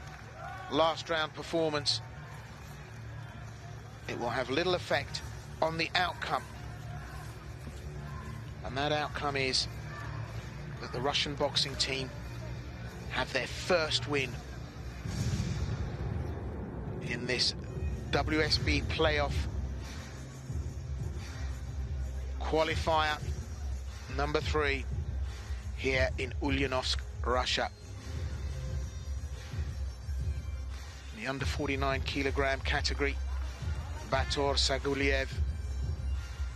last round performance, it will have little effect on the outcome. And that outcome is that the Russian boxing team have their first win in this WSB playoff qualifier number 3 here in Ulyanovsk, Russia. In the under 49 kilogram category, Bator Saguliev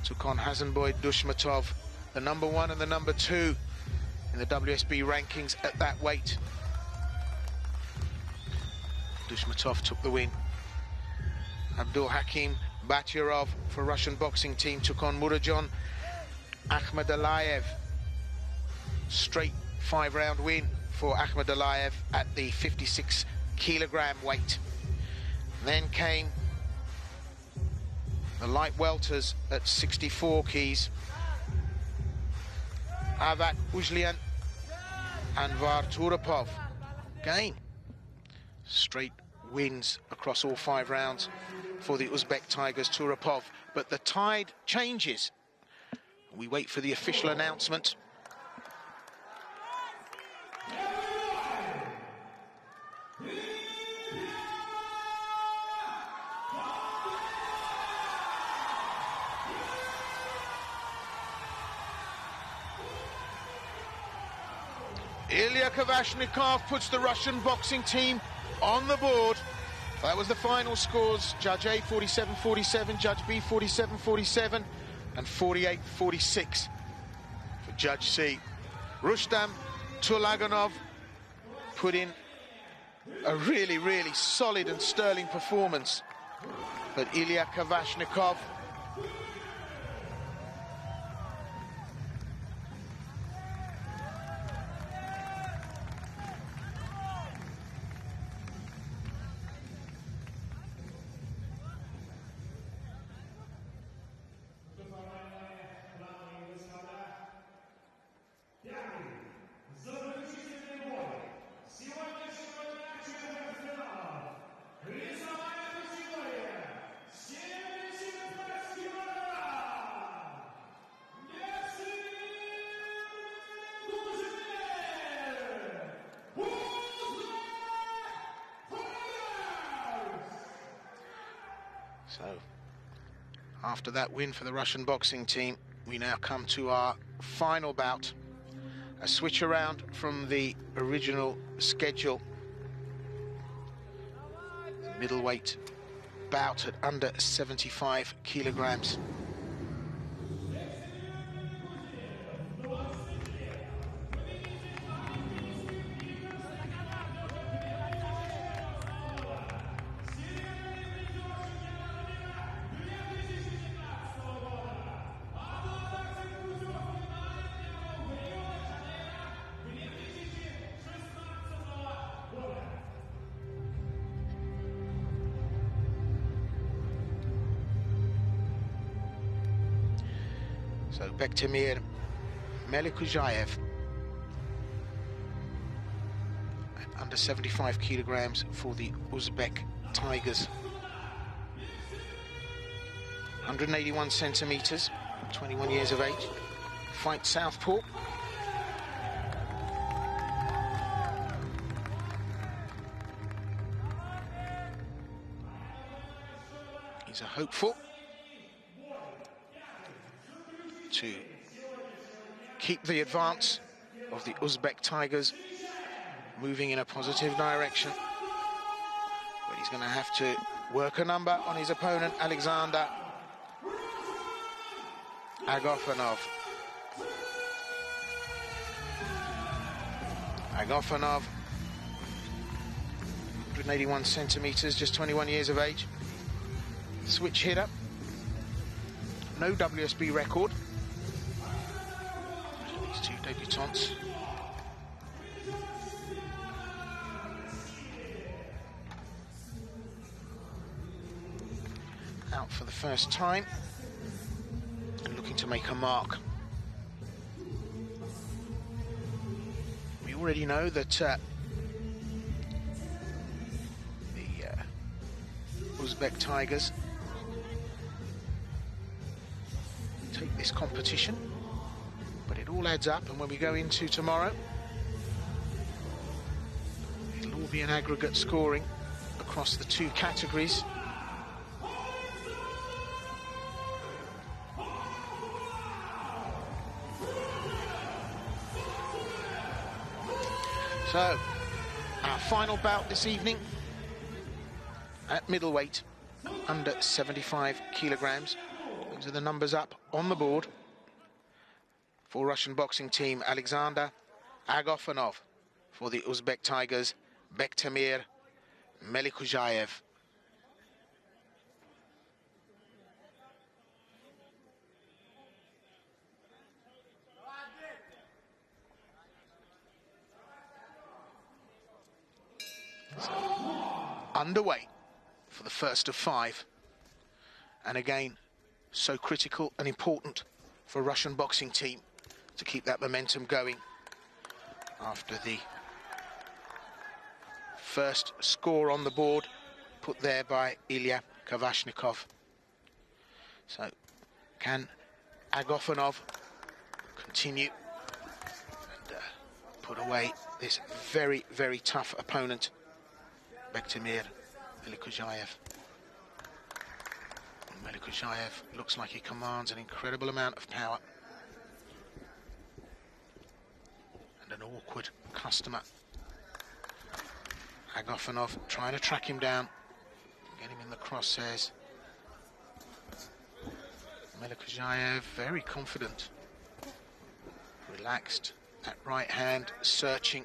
took on Hasanboy Dushmatov, the number 1 and the number 2 in the WSB rankings at that weight. Dushmatov took the win. Abdul Hakim Batyarov for Russian boxing team took on Murajon Akhmadaliyev. Straight 5-round win for Akhmadaliyev at the 56 kilogram weight. Then came the light welters at 64 keys. Avat Uzlian and Var Turapov. Again, straight wins across all 5 rounds for the Uzbek Tigers, Turapov. But the tide changes. We wait for the official announcement. Ilya Kvashnikov puts the Russian boxing team on the board. That was the final scores. Judge A 47-47, Judge B 47-47, and 48-46 for Judge C. Rustam Tulaganov put in a really, really solid and sterling performance. But Ilya Kvashnikov So, after that win for the Russian boxing team, we now come to our final bout. A switch around from the original schedule. Middleweight bout at under 75 kilograms. So Bektemir Melikujayev at under 75 kilograms for the Uzbek Tigers. 181 centimeters, 21 years of age. Fight southpaw. He's a hopeful to keep the advance of the Uzbek Tigers moving in a positive direction. But he's going to have to work a number on his opponent, Alexander Agafonov. Agafonov, 181 centimeters, just 21 years of age. Switch hitter. No WSB record. These two debutants. Out for the first time and looking to make a mark. We already know that the Uzbek Tigers take this competition, but it all adds up, and when we go into tomorrow, it'll all be an aggregate scoring across the two categories. So, our final bout this evening at middleweight, under 75 kilograms. Those are the numbers up on the board for Russian boxing team. Alexander Agafonov for the Uzbek Tigers, Bektemir Melikujayev. So, underway for the first of five. And again, so critical and important for a Russian boxing team to keep that momentum going after the first score on the board put there by Ilya Kavashnikov. So, can Agafonov continue and put away this very, very tough opponent, Bektemir Melikujayev? Melikujayev looks like he commands an incredible amount of power. And an awkward customer. Agafonov trying to track him down, get him in the crosshairs. Melikujayev very confident, relaxed, that right hand searching.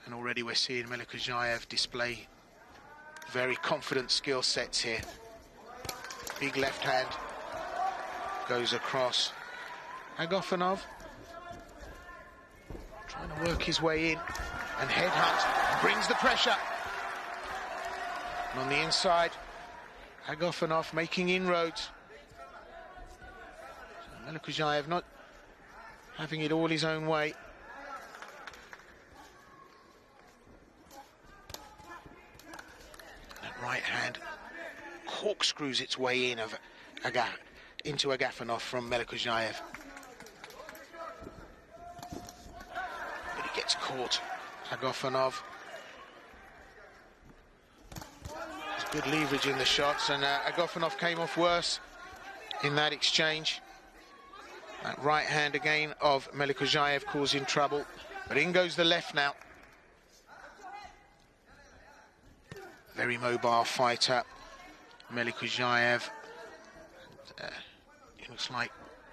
And already we're seeing Melikujayev display very confident skill sets here. Big left hand goes across. Agafonov trying to work his way in and headhunt, brings the pressure. And on the inside, Agafonov making inroads. So Melikujayev not having it all his own way. Right hand corkscrews its way in into Agafonov from Melikujayev. But he gets caught. Agafonov has good leverage in the shots, and Agafonov came off worse in that exchange. That right hand again of Melikujayev causing trouble, but in goes the left now. Very mobile fighter, Melikujayev. It looks like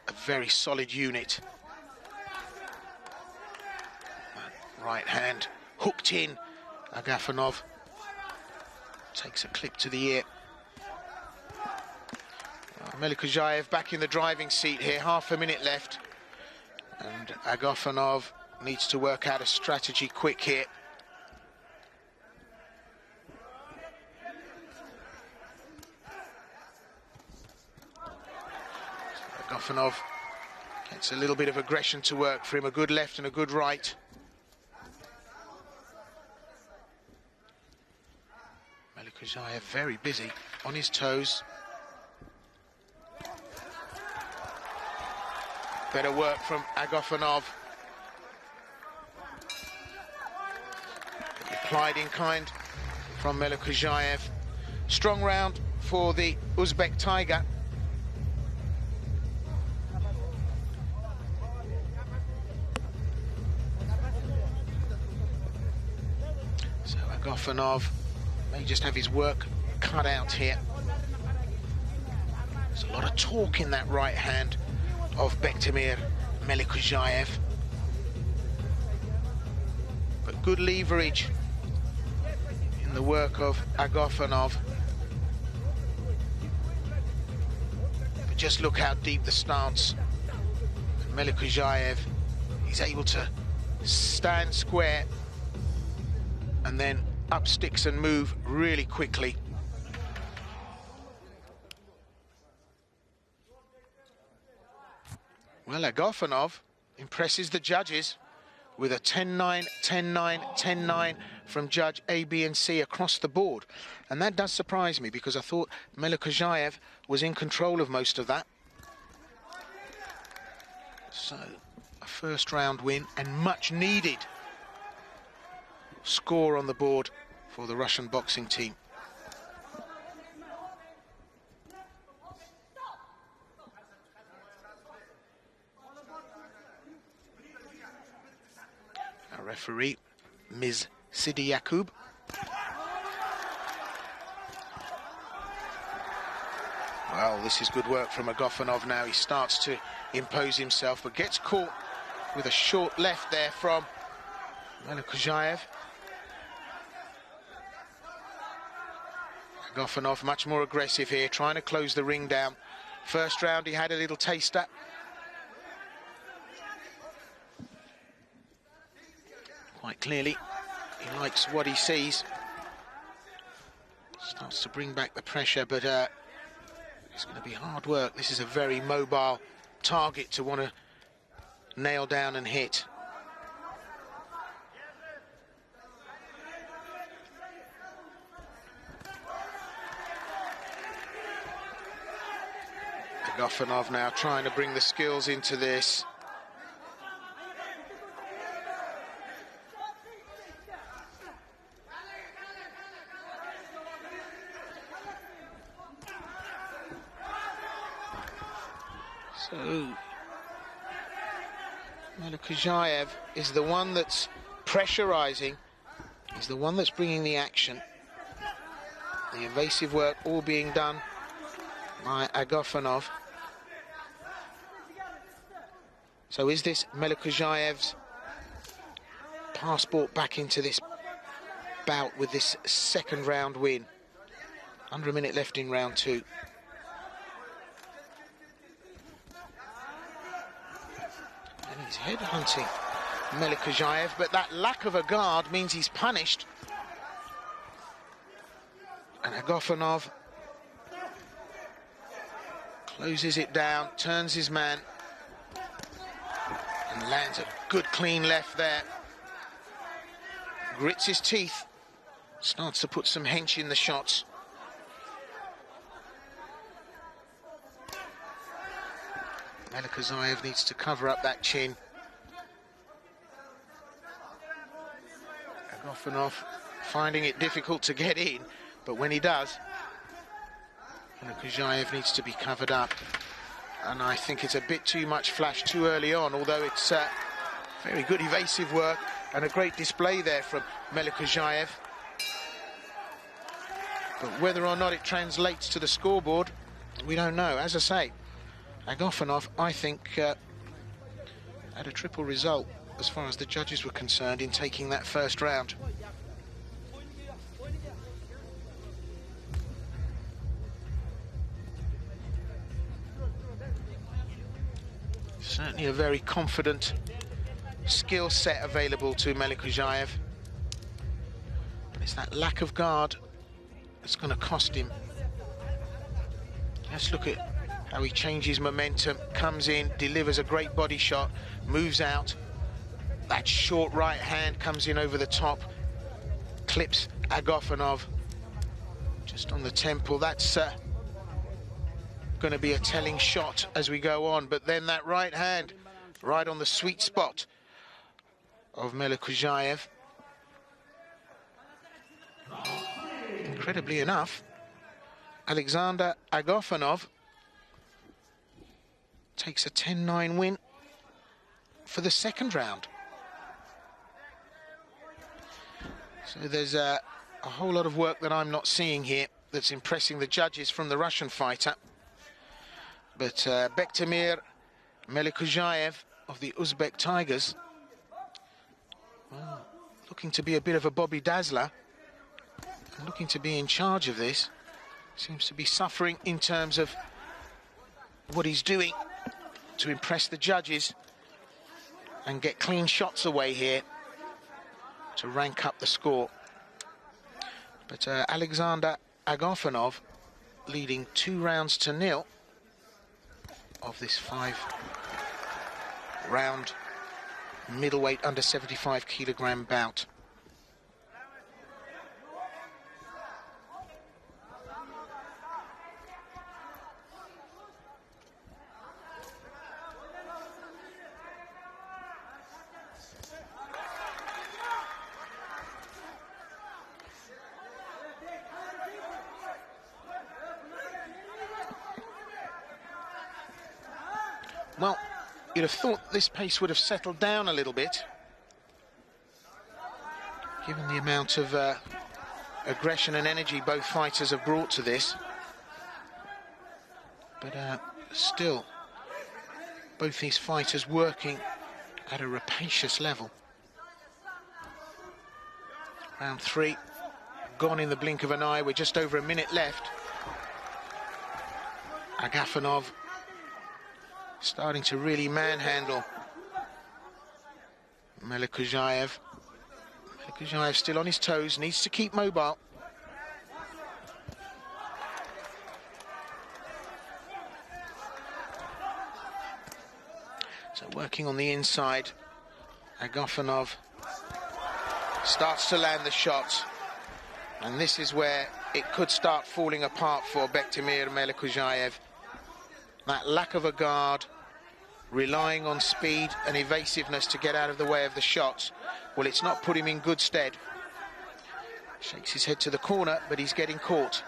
a very solid unit. Right hand hooked in. Agafonov takes a clip to the ear. Melikujayev back in the driving seat here, half a minute left. And Agafonov needs to work out a strategy quick here. Agafonov gets a little bit of aggression to work for him, a good left and a good right. Melikuzhaev very busy, on his toes. Better work from Agafonov. Replied in kind from Melikuzhaev. Strong round for the Uzbek Tiger. So Agafonov may just have his work cut out here. There's a lot of torque in that right hand of Bektemir Melikuzhaev. But good leverage in the work of Agafonov. But just look how deep the stance. Melikuzhaev is able to stand square and then up sticks and move really quickly. Well, Agafonov impresses the judges with a 10-9, 10-9, 10-9 from judge A, B and C across the board. And that does surprise me because I thought Melikuzhaev was in control of most of that. So, a first round win and much needed score on the board for the Russian boxing team. Our referee, Ms. Sidi Yakub. Well, this is good work from Agafonov now. He starts to impose himself, but gets caught with a short left there from Melikuzhaev. Agafonov much more aggressive here, trying to close the ring down. First round he had a little taster. Quite clearly, he likes what he sees. Starts to bring back the pressure, but it's going to be hard work. This is a very mobile target to want to nail down and hit. Agafonov now trying to bring the skills into this. So Melikuzhaev is the one that's pressurizing. He's the one that's bringing the action. The evasive work all being done by Agafonov. So is this Melikuzhaev's passport back into this bout with this second round win? Under a minute left in round two. And he's headhunting Melikuzhaev, but that lack of a guard means he's punished. And Agafonov closes it down, turns his man, and lands a good clean left there. Grits his teeth, starts to put some hench in the shots. Melikuzhaev needs to cover up that chin. Agafonov finding it difficult to get in, but when he does, Melikuzhaev needs to be covered up. And I think it's a bit too much flash too early on, although it's very good evasive work and a great display there from Melikuzhaev. But whether or not it translates to the scoreboard, we don't know. As I say, Agafonov, I think, had a triple result as far as the judges were concerned in taking that first round. Certainly a very confident skill set available to Melikuzhaev. But it's that lack of guard that's going to cost him. Let's look at How he changes momentum, comes in, delivers a great body shot, moves out. That short right hand comes in over the top, clips Agafonov just on the temple. That's going to be a telling shot as we go on. But then that right hand, right on the sweet spot of Melikuzhayev. Incredibly enough, Alexander Agafonov takes a 10-9 win for the second round. So there's a whole lot of work that I'm not seeing here that's impressing the judges from the Russian fighter. But Bektemir Melikuzhayev of the Uzbek Tigers, well, looking to be a bit of a Bobby Dazzler, and looking to be in charge of this. Seems to be suffering in terms of what he's doing to impress the judges and get clean shots away here to rank up the score. But Alexander Agafonov leading 2 rounds to 0 of this 5-round middleweight under 75 kilogram bout. Well, you'd have thought this pace would have settled down a little bit, given the amount of aggression and energy both fighters have brought to this. But still, both these fighters working at a rapacious level. Round 3, gone in the blink of an eye. We're just over a minute left. Agafonov starting to really manhandle Melikuzhayev. Melikuzhayev still on his toes, needs to keep mobile. So working on the inside, Agafonov starts to land the shots, and this is where it could start falling apart for Bektemir Melikuzhayev. That lack of a guard, relying on speed and evasiveness to get out of the way of the shots, well, it's not put him in good stead. Shakes his head to the corner, but he's getting caught.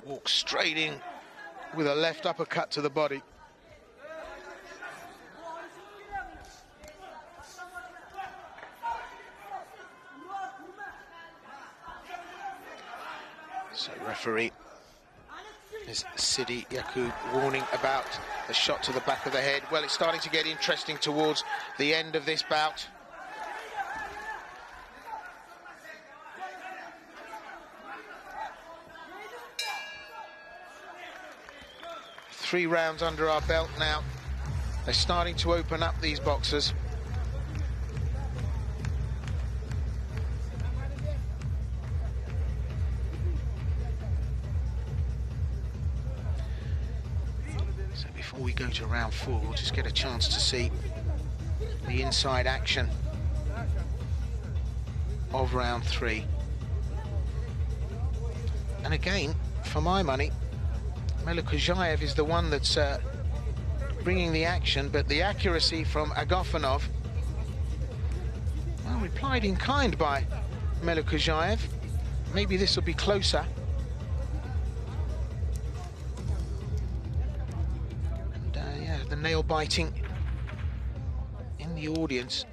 Walks straight in with a left uppercut to the body. So referee is Sidi Yakub warning about the shot to the back of the head. Well, it's starting to get interesting towards the end of this bout. Three rounds under our belt now. They're starting to open up, these boxers. Before we go to round 4, we'll just get a chance to see the inside action of round 3. And again, for my money, Melikuzhayev is the one that's bringing the action, but the accuracy from Agafonov, well, replied in kind by Melikuzhayev. Maybe this will be closer. The nail biting in the audience,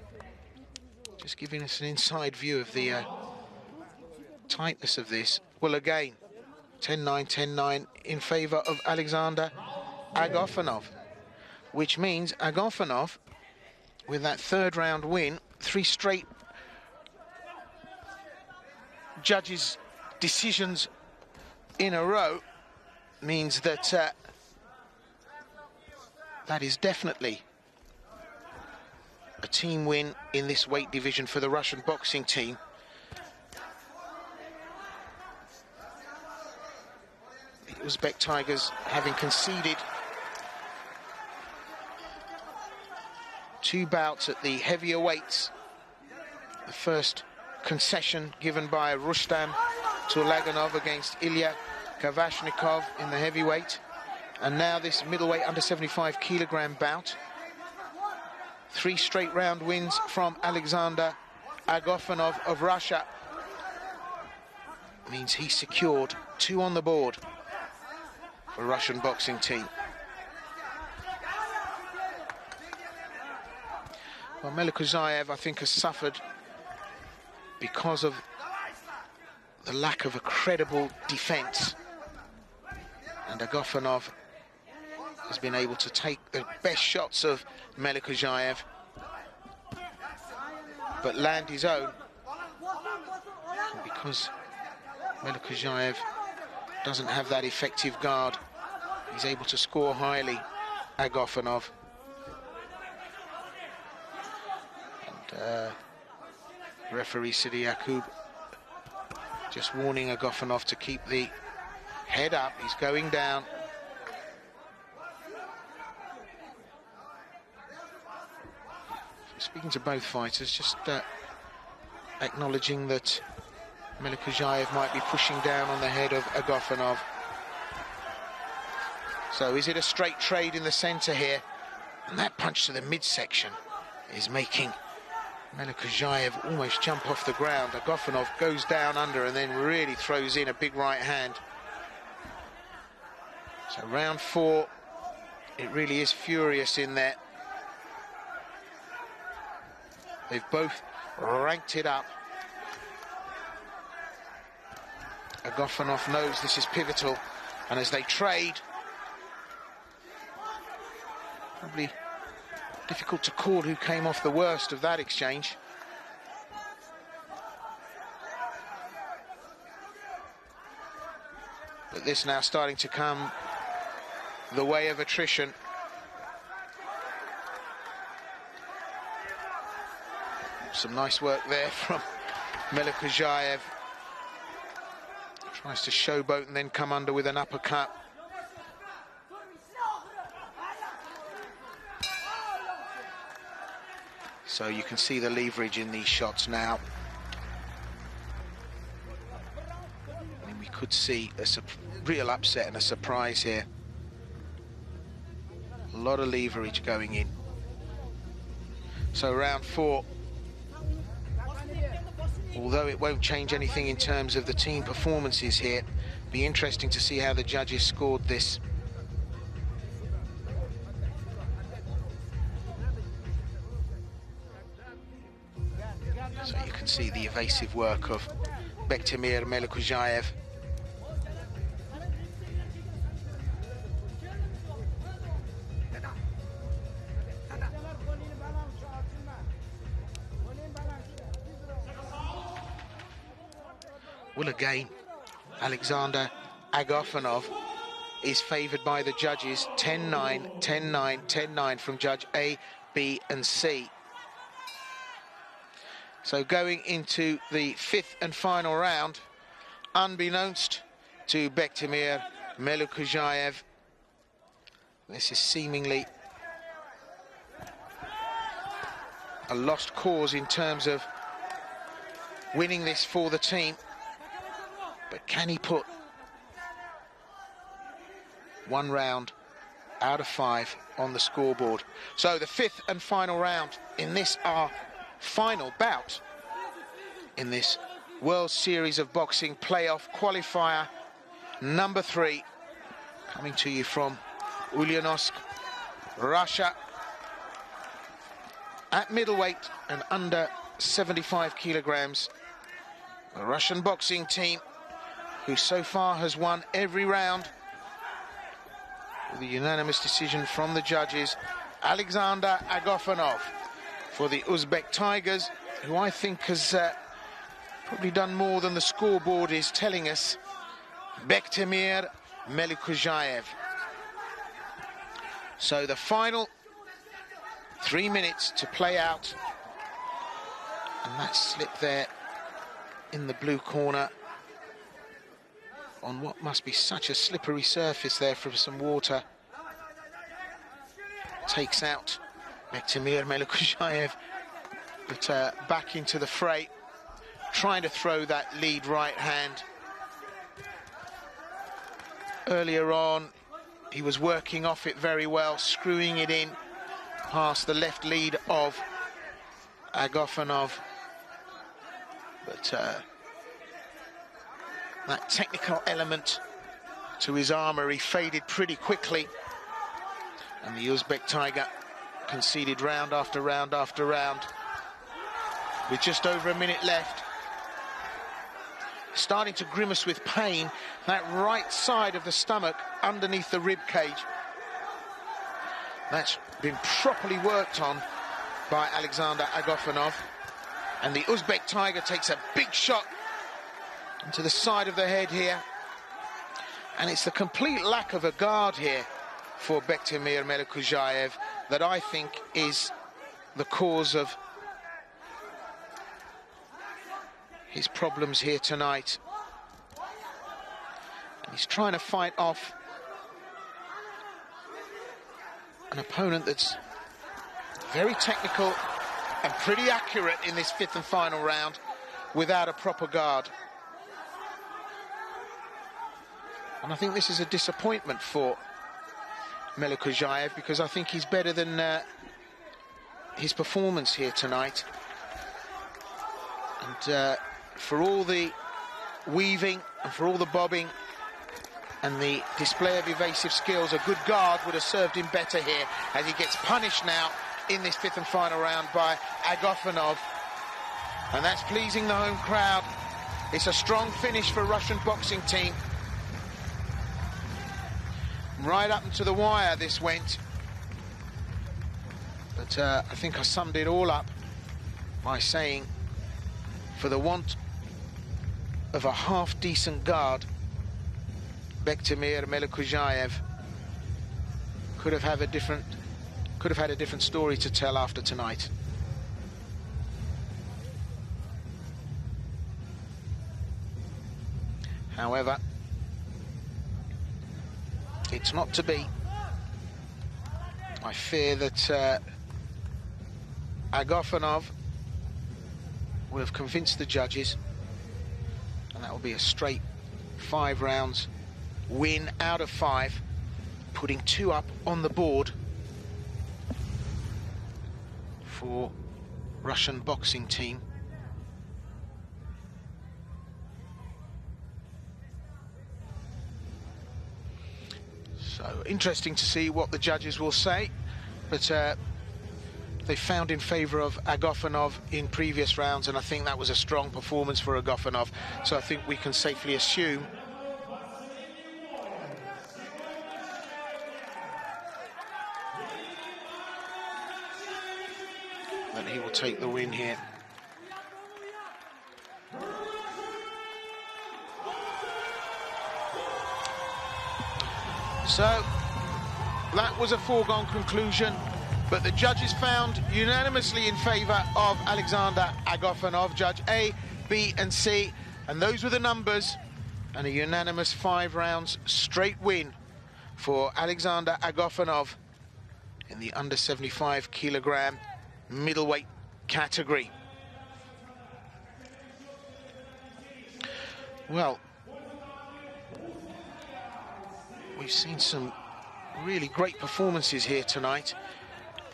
just giving us an inside view of the tightness of this. Well, again, 10-9, 10-9 in favor of Alexander Agafonov, which means Agafonov, with that 3rd round win, 3 straight judges' decisions in a row, means that that is definitely a team win in this weight division for the Russian boxing team. The Uzbek Tigers having conceded 2 bouts at the heavier weights. The first concession given by Rustam Turlaganov against Ilya Kavashnikov in the heavyweight, and now this middleweight under 75 kilogram bout. 3 straight round wins from Alexander Agofanov of Russia. Means he secured 2 on the board for Russian boxing team. Well, Melikuzhaev, I think, has suffered because of the lack of a credible defense, and Agofanov has been able to take the best shots of Melikuzhaev but land his own, and because Melikuzhaev doesn't have that effective guard, he's able to score highly, Agofanov. And referee Sidi Yakub just warning Agofanov to keep the head up. He's going down. Speaking to both fighters, just acknowledging that Melikuzhaev might be pushing down on the head of Agofanov. So is it a straight trade in the centre here? And that punch to the midsection is making Melikuzhaev almost jump off the ground. Agofanov goes down under and then really throws in a big right hand. So round 4, it really is furious in there. They've both ranked it up. Agofanov knows this is pivotal, and as they trade, probably difficult to call who came off the worst of that exchange. But this now starting to come the way of attrition. Some nice work there from Melikuzhaev. Tries to showboat and then come under with an uppercut. So you can see the leverage in these shots now. And we could see a real upset and a surprise here. A lot of leverage going in. So round 4. Although it won't change anything in terms of the team performances here, be interesting to see how the judges scored this. So you can see the evasive work of Bektemir Melikuzhaev. Well, again, Alexander Agofanov is favoured by the judges. 10-9, 10-9, 10-9 from judge A, B and C. So going into the 5th and final round, unbeknownst to Bektemir Melikuzhaev, this is seemingly a lost cause in terms of winning this for the team. But can he put 1 round out of 5 on the scoreboard? So the 5th and final round in this, our final bout in this World Series of Boxing playoff qualifier number 3, coming to you from Ulyanovsk, Russia. At middleweight and under 75 kilograms, the Russian boxing team, who so far has won every round with a unanimous decision from the judges, Alexander Agofanov. For the Uzbek Tigers, who I think has probably done more than the scoreboard is telling us, Bektemir Melikuzhaev. So the final 3 minutes to play out, and that slip there in the blue corner on what must be such a slippery surface there from some water. Takes out Bektemir Melikuzhayev, but back into the fray, trying to throw that lead right hand. Earlier on, he was working off it very well, screwing it in past the left lead of Agafonov. But that technical element to his armour, he faded pretty quickly. And the Uzbek Tiger conceded round after round after round. With just over a minute left. Starting to grimace with pain, that right side of the stomach underneath the rib cage. That's been properly worked on by Alexander Agafonov. And the Uzbek Tiger takes a big shot into the side of the head here. And it's the complete lack of a guard here for Bektemir Melikuzhayev that I think is the cause of his problems here tonight. And he's trying to fight off an opponent that's very technical and pretty accurate in this fifth and final round without a proper guard. And I think this is a disappointment for Melikuzhayev, because I think he's better than his performance here tonight. And for all the weaving and for all the bobbing and the display of evasive skills, a good guard would have served him better here, as he gets punished now in this fifth and final round by Agafonov. And that's pleasing the home crowd. It's a strong finish for Russian boxing team. Right up to the wire this went. But I think I summed it all up by saying, for the want of a half-decent guard, Bektemir Melikuzhayev could have had a different story to tell after tonight. However, it's not to be. I fear that Agafonov will have convinced the judges, and that will be a straight 5 rounds win out of 5, putting 2 up on the board for Russian boxing team. So interesting to see what the judges will say, but they found in favour of Agafonov in previous rounds, and I think that was a strong performance for Agafonov. So I think we can safely assume that he will take the win here. So that was a foregone conclusion, but the judges found unanimously in favour of Alexander Agafonov, Judge A, B and C, and those were the numbers, and a unanimous 5 rounds straight win for Alexander Agafonov in the under 75 kilogram middleweight category. Well, we've seen some really great performances here tonight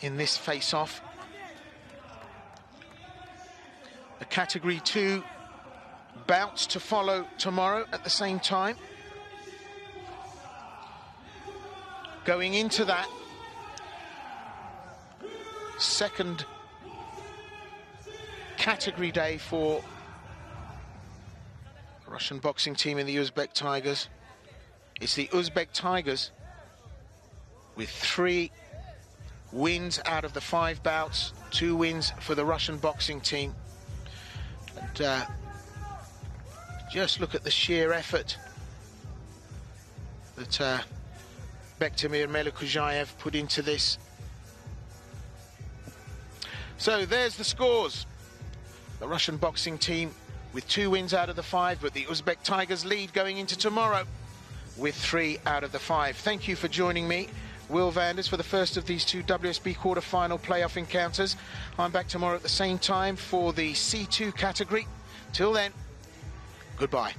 in this face-off. The Category 2 bouts to follow tomorrow at the same time. Going into that second category day for the Russian boxing team in the Uzbek Tigers. It's the Uzbek Tigers with 3 wins out of the 5 bouts, 2 wins for the Russian boxing team. And just look at the sheer effort that Bektemir Melikuzhayev put into this. So there's the scores. The Russian boxing team with 2 wins out of the 5, but the Uzbek Tigers lead going into tomorrow with 3 out of the 5. Thank you for joining me, Will Vanders, for the first of these 2 WSB quarter-final playoff encounters. I'm back tomorrow at the same time for the C2 category. Till then, goodbye.